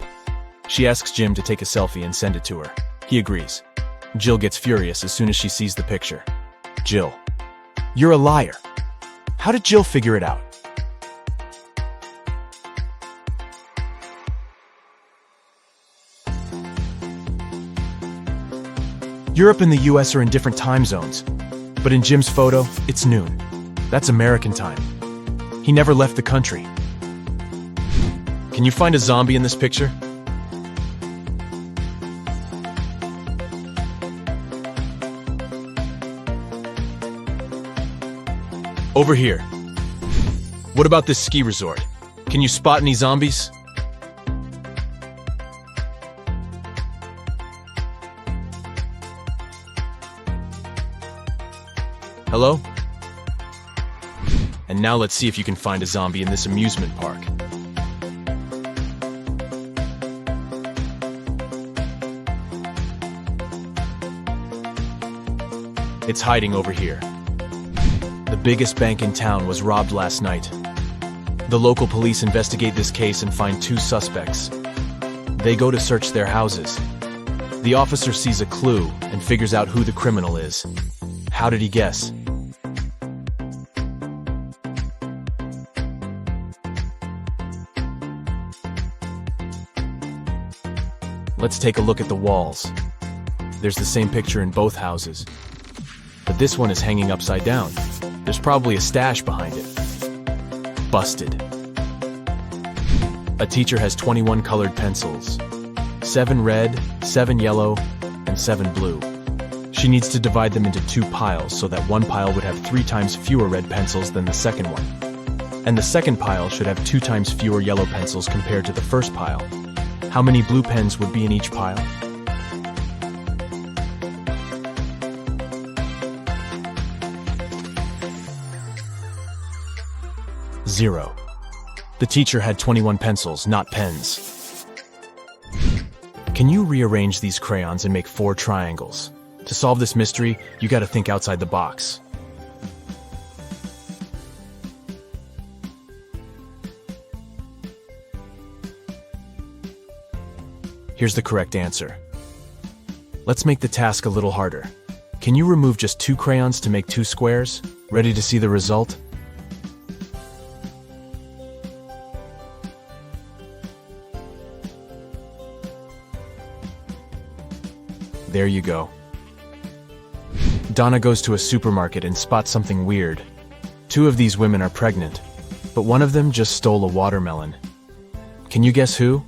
She asks Jim to take a selfie and send it to her. He agrees. Jill gets furious as soon as she sees the picture. Jill, you're a liar. How did Jill figure it out? Europe and the US are in different time zones, but in Jim's photo, it's noon. That's American time. He never left the country. Can you find a zombie in this picture? Over here. What about this ski resort? Can you spot any zombies? Hello? And now let's see if you can find a zombie in this amusement park. It's hiding over here. The biggest bank in town was robbed last night. The local police investigate this case and find 2 suspects. They go to search their houses. The officer sees a clue and figures out who the criminal is. How did he guess? Let's take a look at the walls. There's the same picture in both houses. But this one is hanging upside down. There's probably a stash behind it. Busted. A teacher has 21 colored pencils. 7 red, 7 yellow, and 7 blue. She needs to divide them into 2 piles so that one pile would have 3 times fewer red pencils than the second one. And the second pile should have 2 times fewer yellow pencils compared to the first pile. How many blue pens would be in each pile? Zero. The teacher had 21 pencils, not pens. Can you rearrange these crayons and make 4 triangles? To solve this mystery, you gotta think outside the box. Here's the correct answer. Let's make the task a little harder. Can you remove just 2 crayons to make 2 squares? Ready to see the result? There you go. Donna goes to a supermarket and spots something weird. 2 of these women are pregnant, but one of them just stole a watermelon. Can you guess who?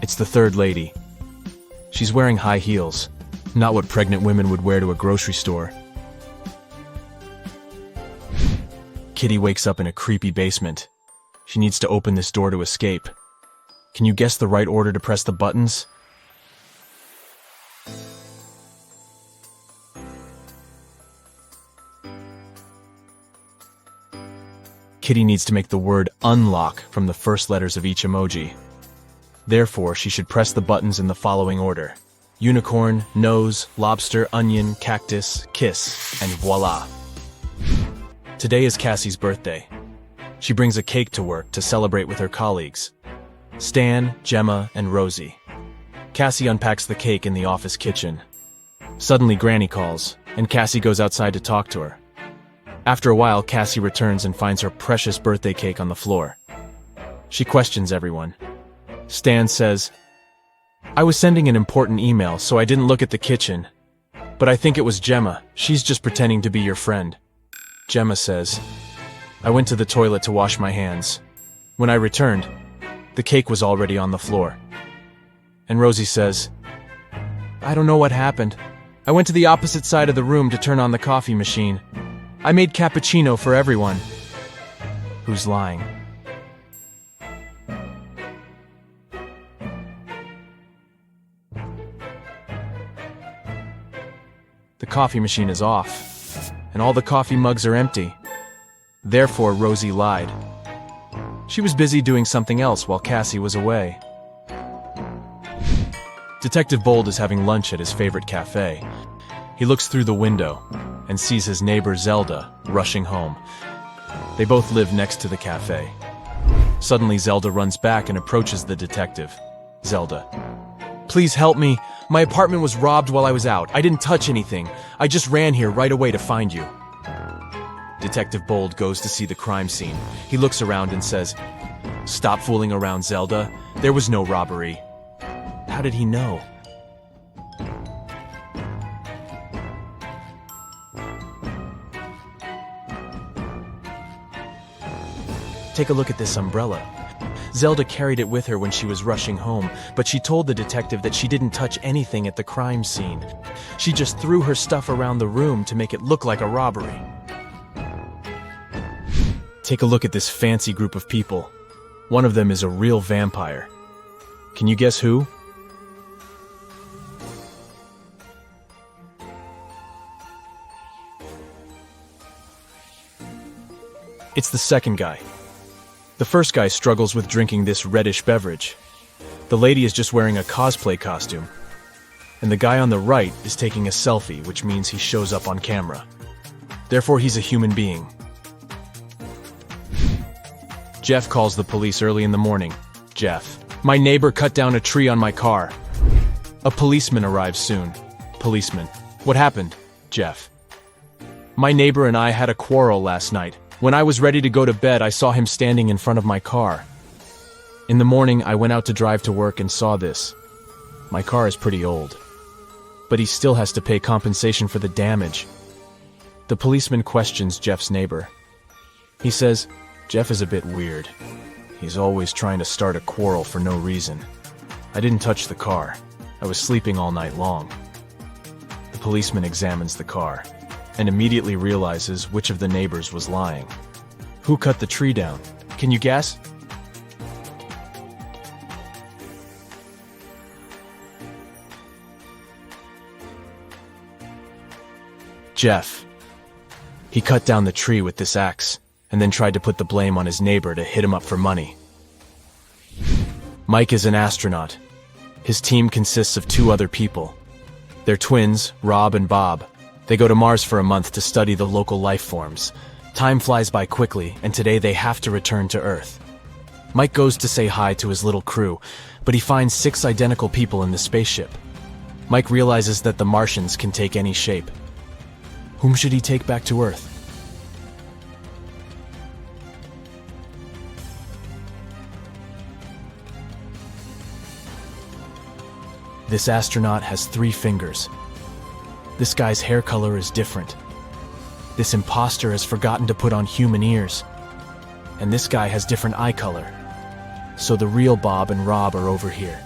It's the third lady. She's wearing high heels, not what pregnant women would wear to a grocery store. Kitty wakes up in a creepy basement. She needs to open this door to escape. Can you guess the right order to press the buttons? Kitty needs to make the word unlock from the first letters of each emoji. Therefore, she should press the buttons in the following order: unicorn, nose, lobster, onion, cactus, kiss, and voila. Today is Cassie's birthday. She brings a cake to work to celebrate with her colleagues, Stan, Gemma, and Rosie. Cassie unpacks the cake in the office kitchen. Suddenly, Granny calls, and Cassie goes outside to talk to her. After a while, Cassie returns and finds her precious birthday cake on the floor. She questions everyone. Stan says, "I was sending an important email, so I didn't look at the kitchen. But I think it was Gemma. She's just pretending to be your friend." Gemma says, "I went to the toilet to wash my hands. When I returned, the cake was already on the floor." And Rosie says, "I don't know what happened. I went to the opposite side of the room to turn on the coffee machine. I made cappuccino for everyone." Who's lying? The coffee machine is off, and all the coffee mugs are empty. Therefore, Rosie lied. She was busy doing something else while Cassie was away. Detective Bold is having lunch at his favorite cafe. He looks through the window and sees his neighbor Zelda rushing home. They both live next to the cafe. Suddenly, Zelda runs back and approaches the detective. Zelda: "Please help me. My apartment was robbed while I was out. I didn't touch anything. I just ran here right away to find you." Detective Bold goes to see the crime scene. He looks around and says, "Stop fooling around, Zelda. There was no robbery." How did he know? Take a look at this umbrella. Zelda carried it with her when she was rushing home, but she told the detective that she didn't touch anything at the crime scene. She just threw her stuff around the room to make it look like a robbery. Take a look at this fancy group of people. One of them is a real vampire. Can you guess who? It's the second guy. The first guy struggles with drinking this reddish beverage. The lady is just wearing a cosplay costume. And the guy on the right is taking a selfie, which means he shows up on camera. Therefore, he's a human being. Jeff calls the police early in the morning. Jeff: "My neighbor cut down a tree on my car." A policeman arrives soon. Policeman: "What happened?" Jeff: "My neighbor and I had a quarrel last night. When I was ready to go to bed, I saw him standing in front of my car. In the morning, I went out to drive to work and saw this. My car is pretty old, but he still has to pay compensation for the damage." The policeman questions Jeff's neighbor. He says, "Jeff is a bit weird. He's always trying to start a quarrel for no reason. I didn't touch the car. I was sleeping all night long." The policeman examines the car and immediately realizes which of the neighbors was lying. Who cut the tree down? Can you guess? Jeff. He cut down the tree with this axe and then tried to put the blame on his neighbor to hit him up for money. Mike is an astronaut. His team consists of 2 other people. They're twins, Rob and Bob. They go to Mars for a month to study the local life forms. Time flies by quickly, and today they have to return to Earth. Mike goes to say hi to his little crew, but he finds 6 identical people in the spaceship. Mike realizes that the Martians can take any shape. Whom should he take back to Earth? This astronaut has 3 fingers. This guy's hair color is different. This imposter has forgotten to put on human ears. And this guy has different eye color. So the real Bob and Rob are over here.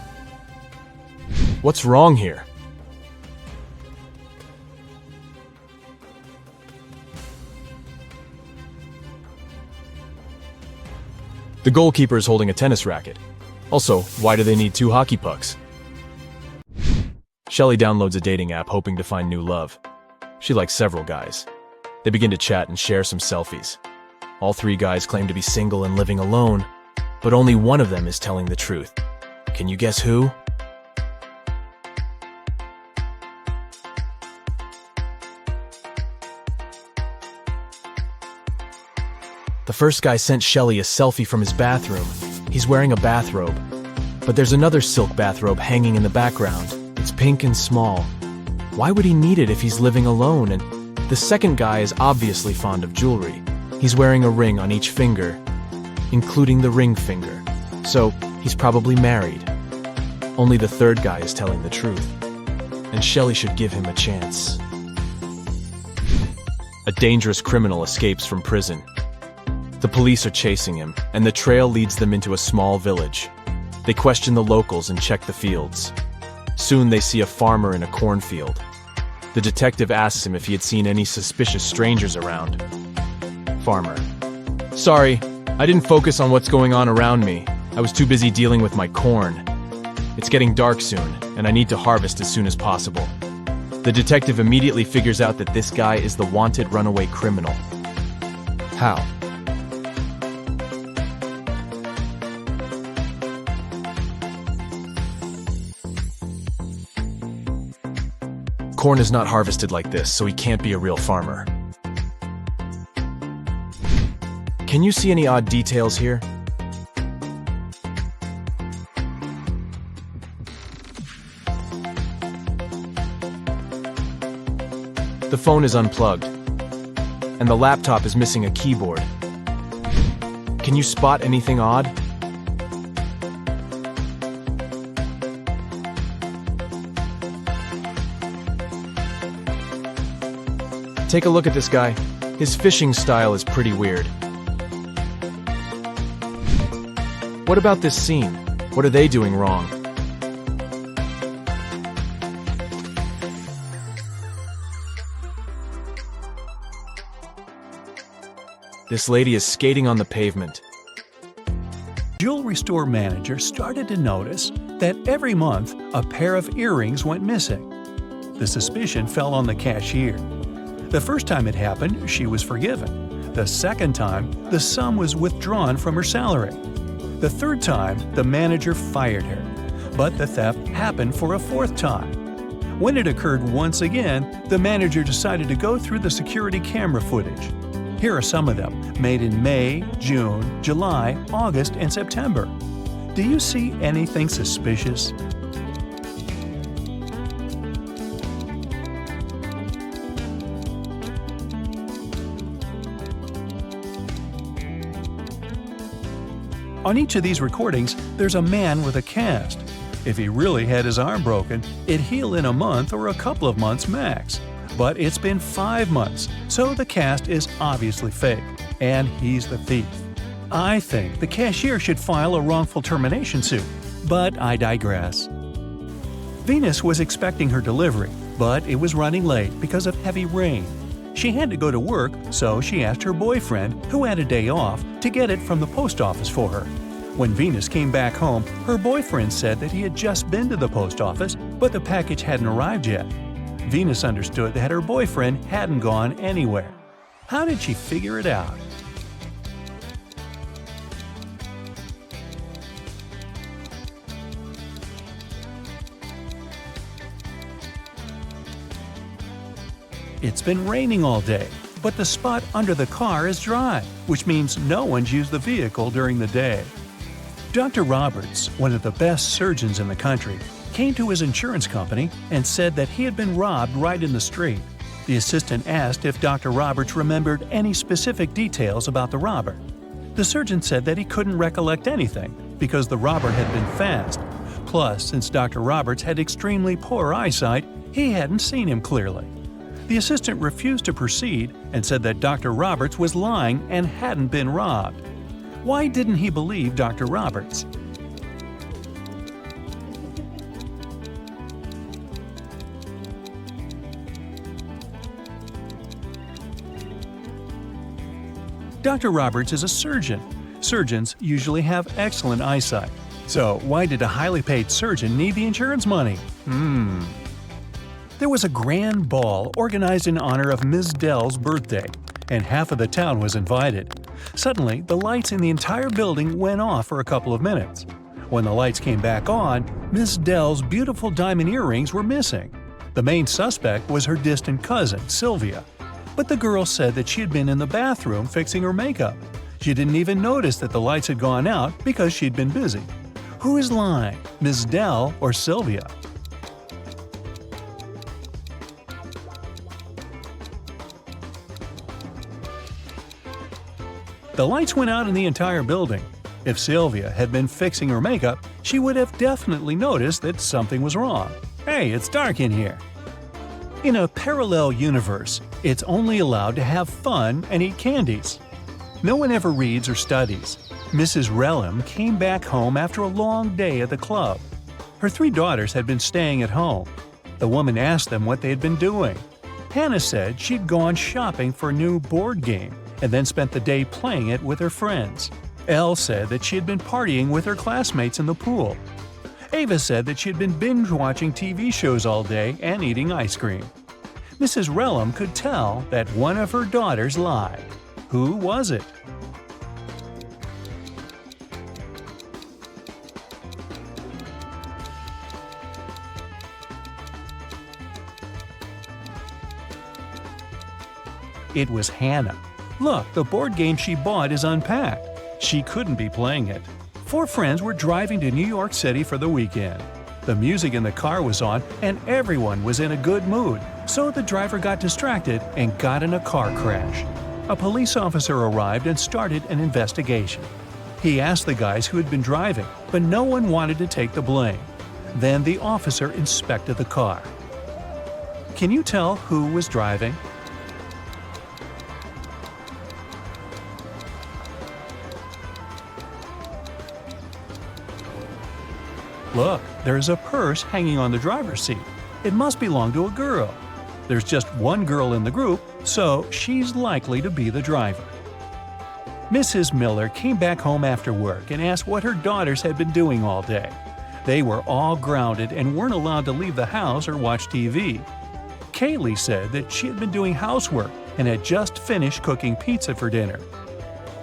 What's wrong here? The goalkeeper is holding a tennis racket. Also, why do they need 2 hockey pucks? Shelley downloads a dating app hoping to find new love. She likes several guys. They begin to chat and share some selfies. All 3 guys claim to be single and living alone, but only one of them is telling the truth. Can you guess who? The first guy sent Shelley a selfie from his bathroom. He's wearing a bathrobe. But there's another silk bathrobe hanging in the background. It's pink and small. Why would he need it if he's living alone? And the second guy is obviously fond of jewelry. He's wearing a ring on each finger, including the ring finger. So he's probably married. Only the third guy is telling the truth. And Shelley should give him a chance. A dangerous criminal escapes from prison. The police are chasing him, and the trail leads them into a small village. They question the locals and check the fields. Soon they see a farmer in a cornfield. The detective asks him if he had seen any suspicious strangers around. Farmer: "Sorry, I didn't focus on what's going on around me. I was too busy dealing with my corn. It's getting dark soon, and I need to harvest as soon as possible." The detective immediately figures out that this guy is the wanted runaway criminal. How? Corn is not harvested like this, so he can't be a real farmer. Can you see any odd details here? The phone is unplugged, and the laptop is missing a keyboard. Can you spot anything odd? Take a look at this guy. His fishing style is pretty weird. What about this scene? What are they doing wrong? This lady is skating on the pavement. Jewelry store manager started to notice that every month a pair of earrings went missing. The suspicion fell on the cashier. The first time it happened, she was forgiven. The second time, the sum was withdrawn from her salary. The third time, the manager fired her. But the theft happened for a fourth time. When it occurred once again, the manager decided to go through the security camera footage. Here are some of them, made in May, June, July, August, and September. Do you see anything suspicious? On each of these recordings, there's a man with a cast. If he really had his arm broken, it'd heal in a month or a couple of months max. But it's been 5 months, so the cast is obviously fake, and he's the thief. I think the cashier should file a wrongful termination suit, but I digress. Venus was expecting her delivery, but it was running late because of heavy rain. She had to go to work, so she asked her boyfriend, who had a day off, to get it from the post office for her. When Venus came back home, her boyfriend said that he had just been to the post office, but the package hadn't arrived yet. Venus understood that her boyfriend hadn't gone anywhere. How did she figure it out? It's been raining all day, but the spot under the car is dry, which means no one's used the vehicle during the day. Dr. Roberts, one of the best surgeons in the country, came to his insurance company and said that he had been robbed right in the street. The assistant asked if Dr. Roberts remembered any specific details about the robber. The surgeon said that he couldn't recollect anything because the robber had been fast. Plus, since Dr. Roberts had extremely poor eyesight, he hadn't seen him clearly. The assistant refused to proceed and said that Dr. Roberts was lying and hadn't been robbed. Why didn't he believe Dr. Roberts? Dr. Roberts is a surgeon, Surgeons usually have excellent eyesight. So why did a highly paid surgeon need the insurance money? There was a grand ball organized in honor of Ms. Dell's birthday, and half of the town was invited. Suddenly, the lights in the entire building went off for a couple of minutes. When the lights came back on, Ms. Dell's beautiful diamond earrings were missing. The main suspect was her distant cousin, Sylvia. But the girl said that she had been in the bathroom fixing her makeup. She didn't even notice that the lights had gone out because she'd been busy. Who is lying, Ms. Dell or Sylvia? The lights went out in the entire building. If Sylvia had been fixing her makeup, she would have definitely noticed that something was wrong. Hey, it's dark in here. In a parallel universe, it's only allowed to have fun and eat candies. No one ever reads or studies. Mrs. Relham came back home after a long day at the club. Her 3 daughters had been staying at home. The woman asked them what they had been doing. Hannah said she'd gone shopping for a new board game and then spent the day playing it with her friends. Elle said that she had been partying with her classmates in the pool. Ava said that she had been binge-watching TV shows all day and eating ice cream. Mrs. Relham could tell that one of her daughters lied. Who was it? It was Hannah. Look, the board game she bought is unpacked. She couldn't be playing it. 4 friends were driving to New York City for the weekend. The music in the car was on and everyone was in a good mood, so the driver got distracted and got in a car crash. A police officer arrived and started an investigation. He asked the guys who had been driving, but no one wanted to take the blame. Then the officer inspected the car. Can you tell who was driving? Look, there's a purse hanging on the driver's seat. It must belong to a girl. There's just one girl in the group, so she's likely to be the driver. Mrs. Miller came back home after work and asked what her daughters had been doing all day. They were all grounded and weren't allowed to leave the house or watch TV. Kaylee said that she had been doing housework and had just finished cooking pizza for dinner.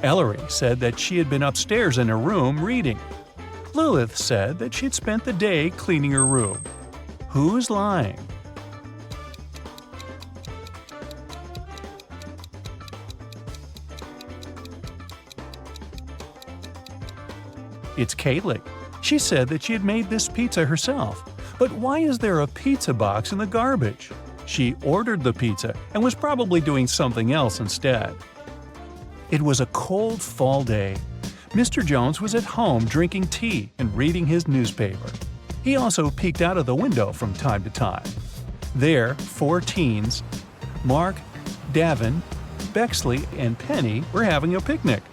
Ellery said that she had been upstairs in her room reading. Lilith said that she'd spent the day cleaning her room. Who's lying? It's Kaylee. She said that she had made this pizza herself. But why is there a pizza box in the garbage? She ordered the pizza and was probably doing something else instead. It was a cold fall day. Mr. Jones was at home drinking tea and reading his newspaper. He also peeked out of the window from time to time. There, 4 teens, Mark, Davin, Bexley, and Penny, were having a picnic.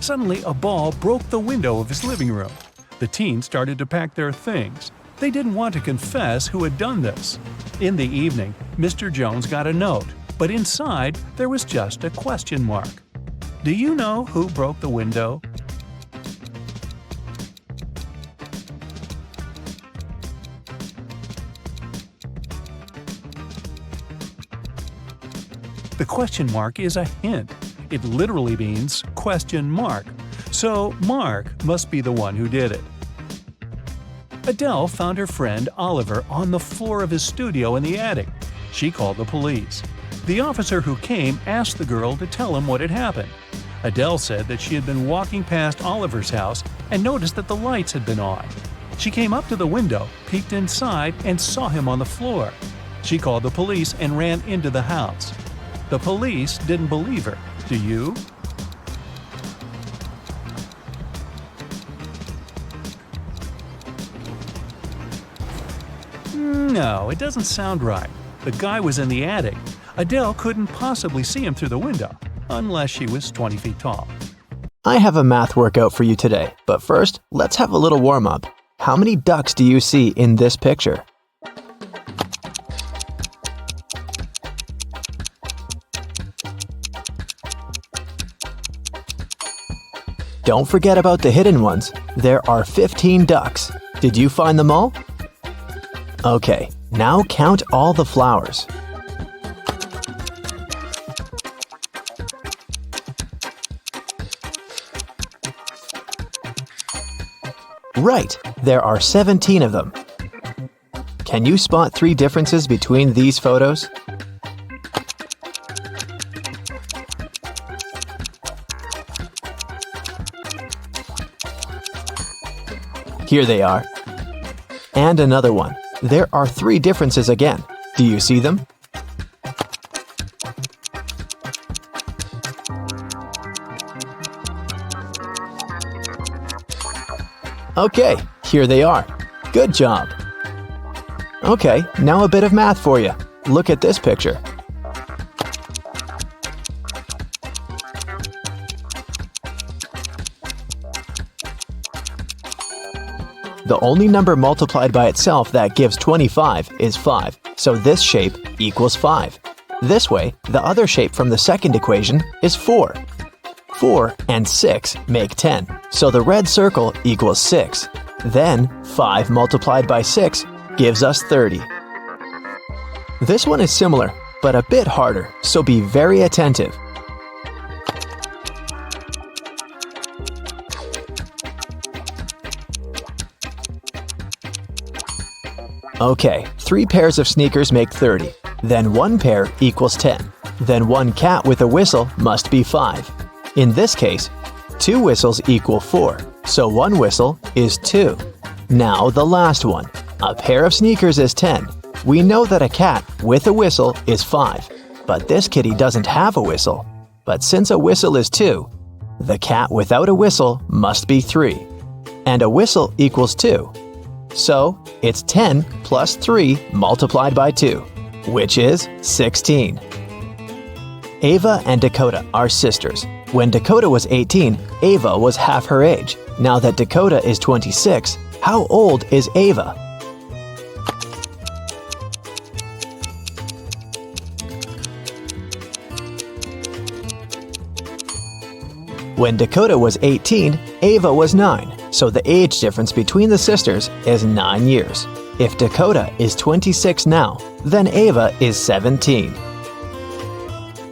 Suddenly, a ball broke the window of his living room. The teens started to pack their things. They didn't want to confess who had done this. In the evening, Mr. Jones got a note, but inside there was just a question mark. Do you know who broke the window? The question mark is a hint. It literally means question mark. So Mark must be the one who did it. Adele found her friend Oliver on the floor of his studio in the attic. She called the police. The officer who came asked the girl to tell him what had happened. Adele said that she had been walking past Oliver's house and noticed that the lights had been on. She came up to the window, peeked inside, and saw him on the floor. She called the police and ran into the house. The police didn't believe her. Do you? No, it doesn't sound right. The guy was in the attic. Adele couldn't possibly see him through the window, unless she was 20 feet tall. I have a math workout for you today, but first, let's have a little warm-up. How many ducks do you see in this picture? Don't forget about the hidden ones. There are 15 ducks. Did you find them all? Okay, now count all the flowers. Right, there are 17 of them. Can you spot 3 differences between these photos? Here they are. And another one. There are 3 differences again. Do you see them? Okay, here they are. Good job. Okay, now a bit of math for you. Look at this picture. The only number multiplied by itself that gives 25 is 5, so this shape equals 5. This way, the other shape from the second equation is 4. 4 and 6 make 10, so the red circle equals 6. Then, 5 multiplied by 6 gives us 30. This one is similar, but a bit harder, so be very attentive. Okay, 3 pairs of sneakers make 30. Then 1 pair equals 10. Then 1 cat with a whistle must be 5. In this case, 2 whistles equal 4, so 1 whistle is 2. Now the last one. A pair of sneakers is 10. We know that a cat with a whistle is 5, but this kitty doesn't have a whistle. But since a whistle is 2, the cat without a whistle must be 3. And a whistle equals 2. So, it's 10 plus 3 multiplied by 2, which is 16. Ava and Dakota are sisters. When Dakota was 18, Ava was half her age. Now that Dakota is 26, how old is Ava? When Dakota was 18, Ava was 9. So the age difference between the sisters is 9 years. If Dakota is 26 now, then Ava is 17.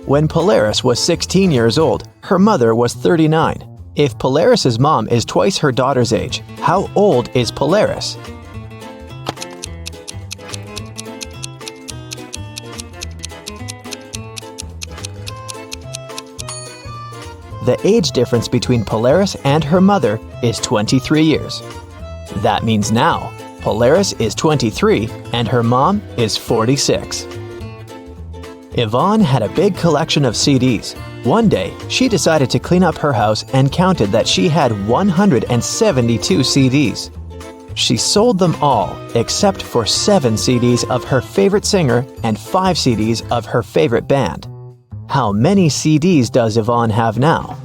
When Polaris was 16 years old, her mother was 39. If Polaris's mom is twice her daughter's age, how old is Polaris? The age difference between Polaris and her mother is 23 years. That means now, Polaris is 23 and her mom is 46. Yvonne had a big collection of CDs. One day, she decided to clean up her house and counted that she had 172 CDs. She sold them all except for 7 CDs of her favorite singer and 5 CDs of her favorite band. How many CDs does Yvonne have now?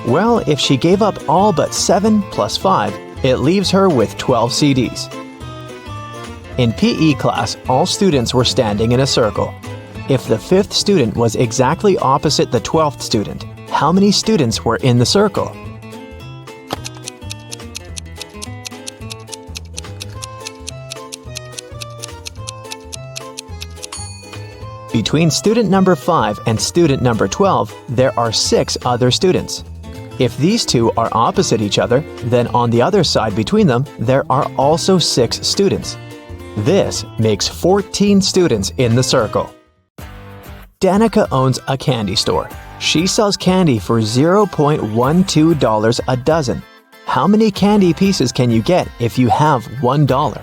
Well, if she gave up all but 7 plus 5, it leaves her with 12 CDs. In PE class, all students were standing in a circle. If the 5th student was exactly opposite the 12th student, how many students were in the circle? Between student number 5 and student number 12, there are 6 other students. If these two are opposite each other, then on the other side between them, there are also 6 students. This makes 14 students in the circle. Danica owns a candy store. She sells candy for $0.12 a dozen. How many candy pieces can you get if you have $1?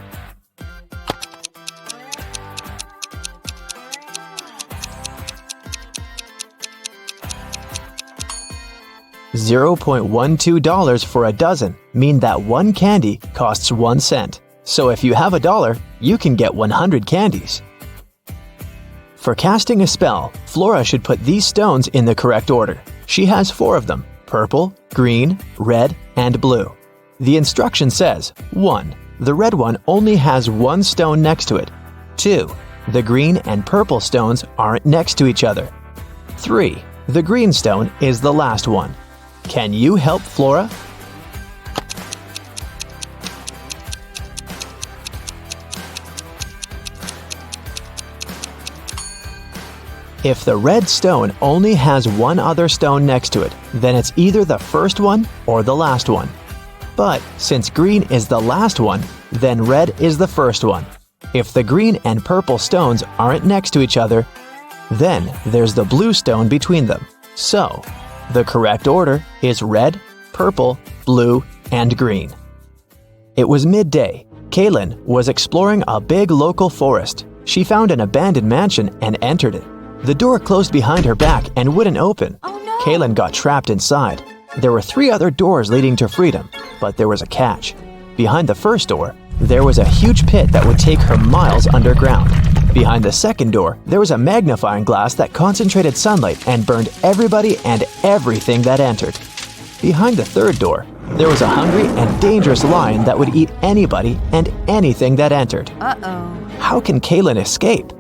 $0.12 for a dozen mean that one candy costs 1 cent. So if you have $1, you can get 100 candies. For casting a spell, Flora should put these stones in the correct order. She has 4 of them: purple, green, red, and blue. The instruction says, 1. The red one only has 1 stone next to it. 2. The green and purple stones aren't next to each other. 3. The green stone is the last one. Can you help Flora? If the red stone only has one other stone next to it, then it's either the first one or the last one. But since green is the last one, then red is the first one. If the green and purple stones aren't next to each other, then there's the blue stone between them. So, the correct order is red, purple, blue, and green. It was midday. Kaylin was exploring a big local forest. She found an abandoned mansion and entered it. The door closed behind her back and wouldn't open. Oh no! Kaylin got trapped inside. There were 3 other doors leading to freedom, but there was a catch. Behind the first door, there was a huge pit that would take her miles underground. Behind the second door, there was a magnifying glass that concentrated sunlight and burned everybody and everything that entered. Behind the third door, there was a hungry and dangerous lion that would eat anybody and anything that entered. Uh-oh. How can Kaylin escape?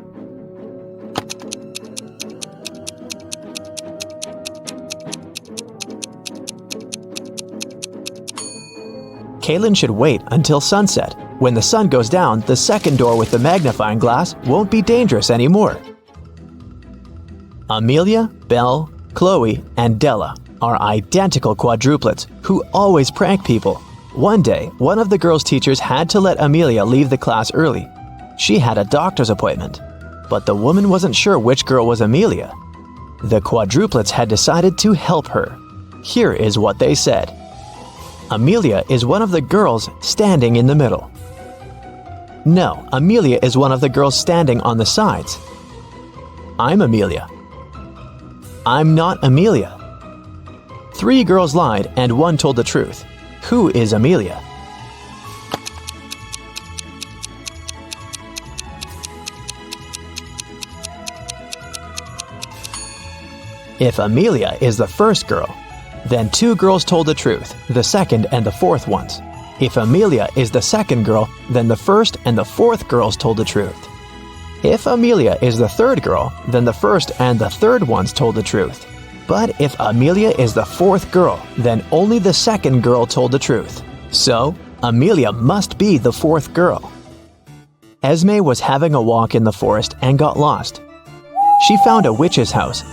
Kaylin should wait until sunset. When the sun goes down, the second door with the magnifying glass won't be dangerous anymore. Amelia, Belle, Chloe, and Della are identical quadruplets who always prank people. One day, one of the girls' teachers had to let Amelia leave the class early. She had a doctor's appointment, but the woman wasn't sure which girl was Amelia. The quadruplets had decided to help her. Here is what they said. Amelia is one of the girls standing in the middle. No, Amelia is one of the girls standing on the sides. I'm Amelia. I'm not Amelia. 3 girls lied and 1 told the truth. Who is Amelia? If Amelia is the first girl, then 2 girls told the truth, the second and the fourth ones. If Amelia is the second girl, then the first and the fourth girls told the truth. If Amelia is the third girl, then the first and the third ones told the truth. But if Amelia is the fourth girl, then only the second girl told the truth. So, Amelia must be the fourth girl. Esme was having a walk in the forest and got lost. She found a witch's house,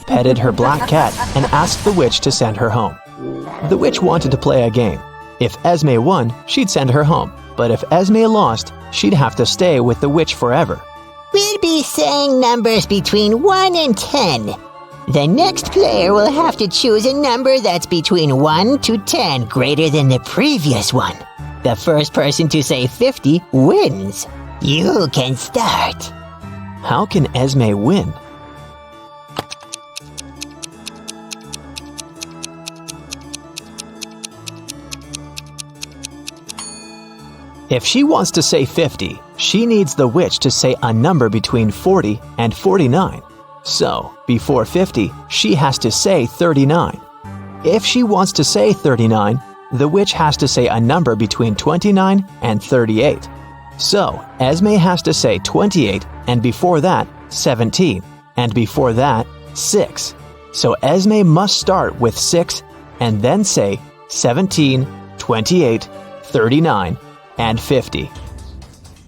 petted her black cat, and asked the witch to send her home. The witch wanted to play a game. If Esme won, she'd send her home. But if Esme lost, she'd have to stay with the witch forever. We'll be saying numbers between 1 and 10. The next player will have to choose a number that's between 1 to 10 greater than the previous one. The first person to say 50 wins. You can start. How can Esme win? If she wants to say 50, she needs the witch to say a number between 40 and 49. So, before 50, she has to say 39. If she wants to say 39, the witch has to say a number between 29 and 38. So, Esme has to say 28, and before that, 17, and before that, 6. So Esme must start with 6 and then say 17, 28, 39, and 50.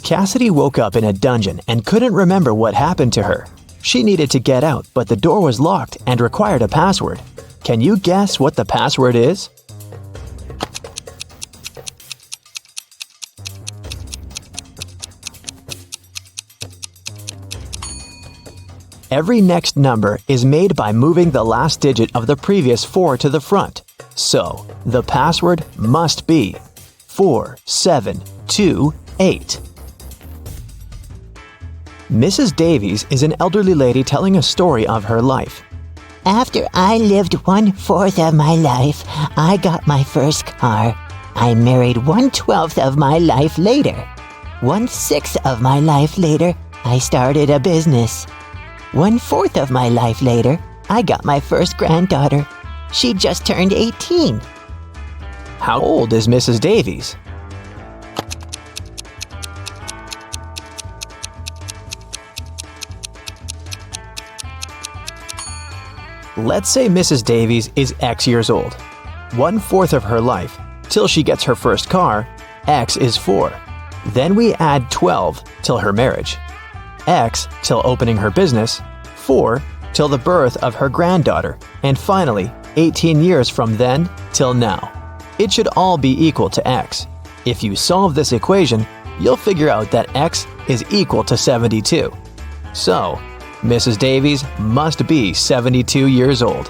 Cassidy woke up in a dungeon and couldn't remember what happened to her. She needed to get out, but the door was locked and required a password. Can you guess what the password is? Every next number is made by moving the last digit of the previous 4 to the front. So, the password must be 4728. Mrs. Davies is an elderly lady telling a story of her life. After I lived 1/4 of my life, I got my first car. I married 1/12 of my life later. 1/6 of my life later, I started a business. 1/4 of my life later, I got my first granddaughter. She just turned 18. How old is Mrs. Davies? Let's say Mrs. Davies is X years old. 1/4 of her life, till she gets her first car, X is 4. Then we add 12 till her marriage. X till opening her business, 4 till the birth of her granddaughter, and finally 18 years from then till now. It should all be equal to X. If you solve this equation, you'll figure out that X is equal to 72. So, Mrs. Davies must be 72 years old.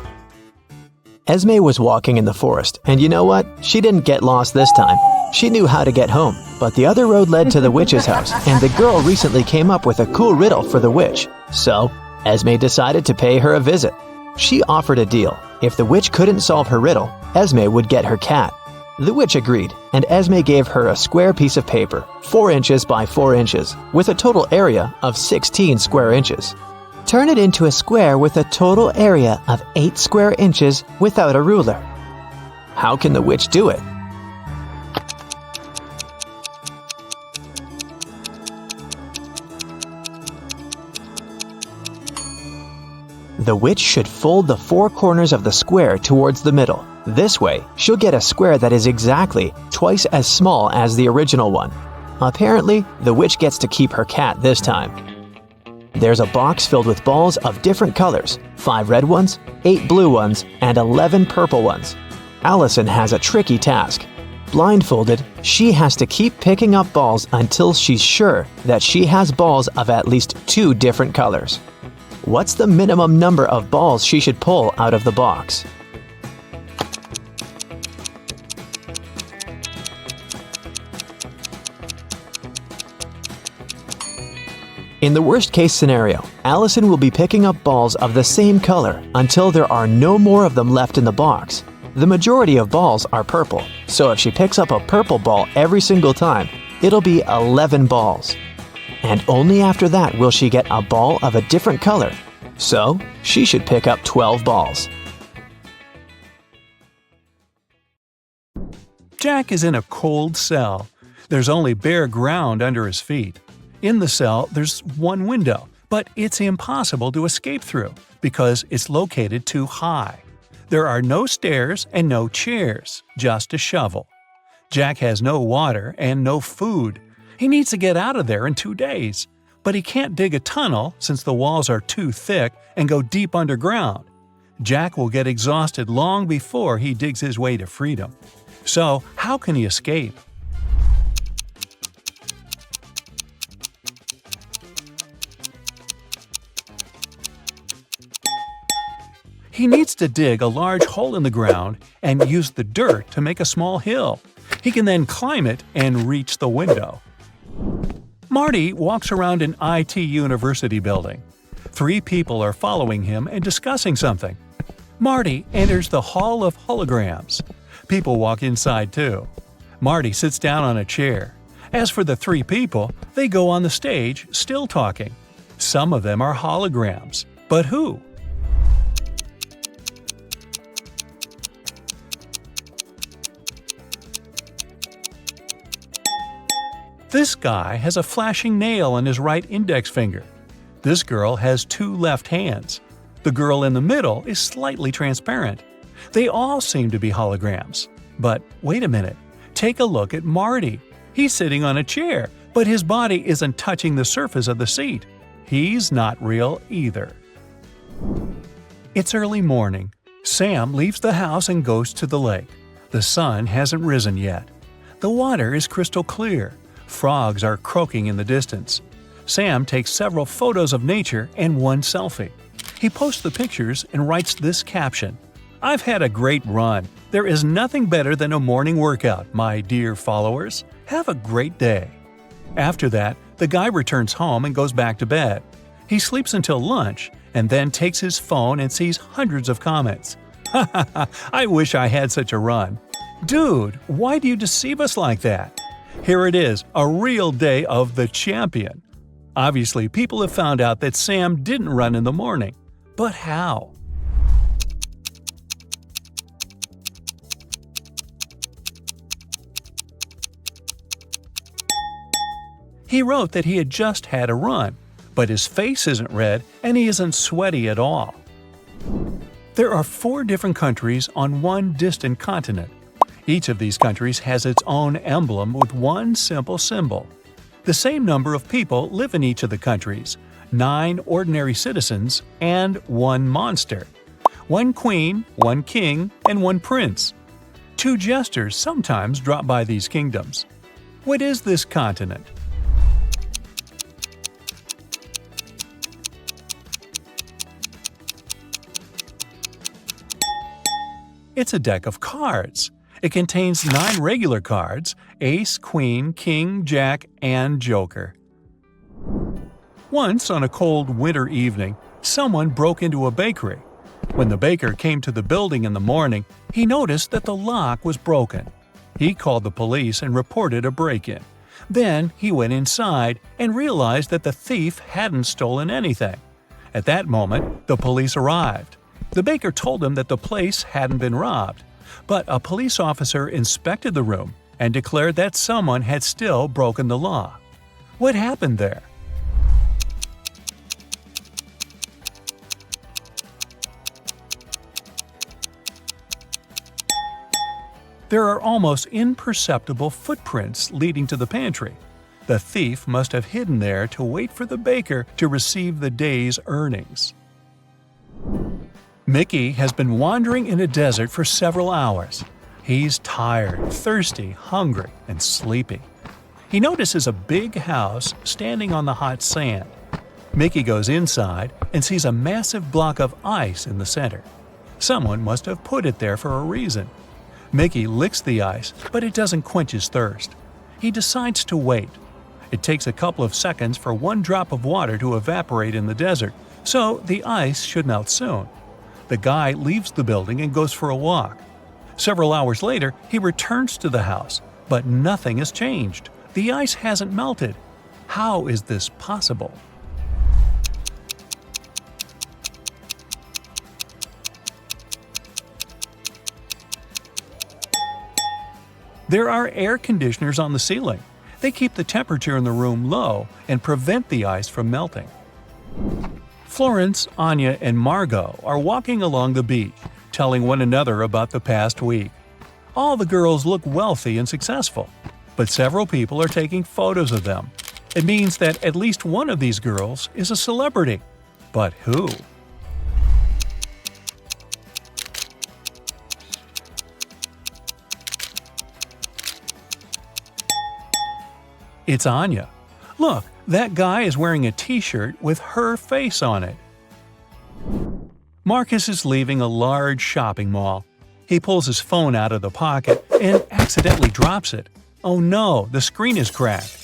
Esme was walking in the forest, and you know what? She didn't get lost this time. She knew how to get home, but the other road led to the witch's house, and the girl recently came up with a cool riddle for the witch. So, Esme decided to pay her a visit. She offered a deal. If the witch couldn't solve her riddle, Esme would get her cat. The witch agreed, and Esme gave her a square piece of paper, 4 inches by 4 inches, with a total area of 16 square inches. Turn it into a square with a total area of 8 square inches without a ruler. How can the witch do it? The witch should fold the 4 corners of the square towards the middle. This way, she'll get a square that is exactly twice as small as the original one. Apparently, the witch gets to keep her cat this time. There's a box filled with balls of different colors, 5 red ones, 8 blue ones, and 11 purple ones. Allison has a tricky task. Blindfolded, she has to keep picking up balls until she's sure that she has balls of at least 2 different colors. What's the minimum number of balls she should pull out of the box? In the worst-case scenario, Allison will be picking up balls of the same color until there are no more of them left in the box. The majority of balls are purple, so if she picks up a purple ball every single time, it'll be 11 balls. And only after that will she get a ball of a different color. So, she should pick up 12 balls. Jack is in a cold cell. There's only bare ground under his feet. In the cell, there's one window, but it's impossible to escape through because it's located too high. There are no stairs and no chairs, just a shovel. Jack has no water and no food. He needs to get out of there in 2 days. But he can't dig a tunnel since the walls are too thick and go deep underground. Jack will get exhausted long before he digs his way to freedom. So, how can he escape? He needs to dig a large hole in the ground and use the dirt to make a small hill. He can then climb it and reach the window. Marty walks around an IT university building. 3 people are following him and discussing something. Marty enters the Hall of Holograms. People walk inside too. Marty sits down on a chair. As for the 3 people, they go on the stage, still talking. Some of them are holograms. But who? This guy has a flashing nail on his right index finger. This girl has 2 left hands. The girl in the middle is slightly transparent. They all seem to be holograms. But wait a minute. Take a look at Marty. He's sitting on a chair, but his body isn't touching the surface of the seat. He's not real either. It's early morning. Sam leaves the house and goes to the lake. The sun hasn't risen yet. The water is crystal clear. Frogs are croaking in the distance. Sam takes several photos of nature and 1 selfie. He posts the pictures and writes this caption: "I've had a great run. There is nothing better than a morning workout, my dear followers. Have a great day." After that, the guy returns home and goes back to bed. He sleeps until lunch and then takes his phone and sees hundreds of comments. "Ha ha ha, I wish I had such a run." Dude, why do you deceive us like that? Here it is, a real day of the champion. Obviously, people have found out that Sam didn't run in the morning. But how? He wrote that he had just had a run, but his face isn't red and he isn't sweaty at all. There are 4 different countries on one distant continent. Each of these countries has its own emblem with one simple symbol. The same number of people live in each of the countries, 9 ordinary citizens and 1 monster. 1 queen, 1 king, and 1 prince. 2 jesters sometimes drop by these kingdoms. What is this continent? It's a deck of cards. It contains 9 regular cards: ace, queen, king, jack, and joker. Once, on a cold winter evening, someone broke into a bakery. When the baker came to the building in the morning, he noticed that the lock was broken. He called the police and reported a break-in. Then he went inside and realized that the thief hadn't stolen anything. At that moment, the police arrived. The baker told him that the place hadn't been robbed, but a police officer inspected the room and declared that someone had still broken the law. What happened there? There are almost imperceptible footprints leading to the pantry. The thief must have hidden there to wait for the baker to receive the day's earnings. Mickey has been wandering in a desert for several hours. He's tired, thirsty, hungry, and sleepy. He notices a big house standing on the hot sand. Mickey goes inside and sees a massive block of ice in the center. Someone must have put it there for a reason. Mickey licks the ice, but it doesn't quench his thirst. He decides to wait. It takes a couple of seconds for 1 drop of water to evaporate in the desert, so the ice should melt soon. The guy leaves the building and goes for a walk. Several hours later, he returns to the house, but nothing has changed. The ice hasn't melted. How is this possible? There are air conditioners on the ceiling. They keep the temperature in the room low and prevent the ice from melting. Florence, Anya, and Margot are walking along the beach, telling one another about the past week. All the girls look wealthy and successful, but several people are taking photos of them. It means that at least one of these girls is a celebrity. But who? It's Anya. Look, that guy is wearing a t-shirt with her face on it. Marcus is leaving a large shopping mall. He pulls his phone out of the pocket and accidentally drops it. Oh no, the screen is cracked.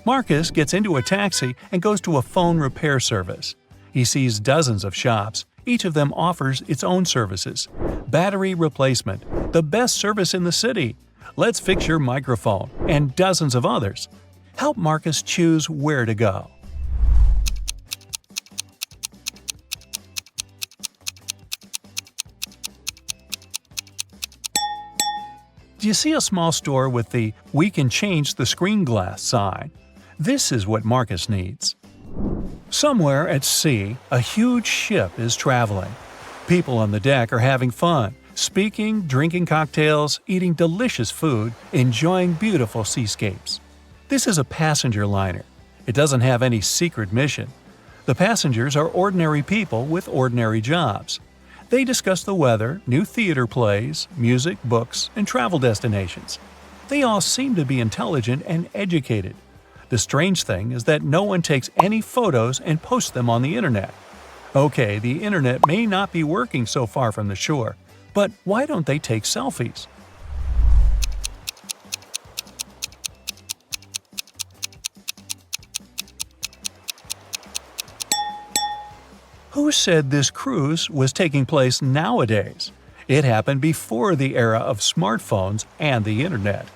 Marcus gets into a taxi and goes to a phone repair service. He sees dozens of shops. Each of them offers its own services. Battery replacement, the best service in the city. Let's fix your microphone, and dozens of others. Help Marcus choose where to go. Do you see a small store with the "We can change the screen glass" sign? This is what Marcus needs. Somewhere at sea, a huge ship is traveling. People on the deck are having fun, speaking, drinking cocktails, eating delicious food, enjoying beautiful seascapes. This is a passenger liner. It doesn't have any secret mission. The passengers are ordinary people with ordinary jobs. They discuss the weather, new theater plays, music, books, and travel destinations. They all seem to be intelligent and educated. The strange thing is that no one takes any photos and posts them on the internet. Okay, the internet may not be working so far from the shore, but why don't they take selfies? Who said this cruise was taking place nowadays? It happened before the era of smartphones and the internet.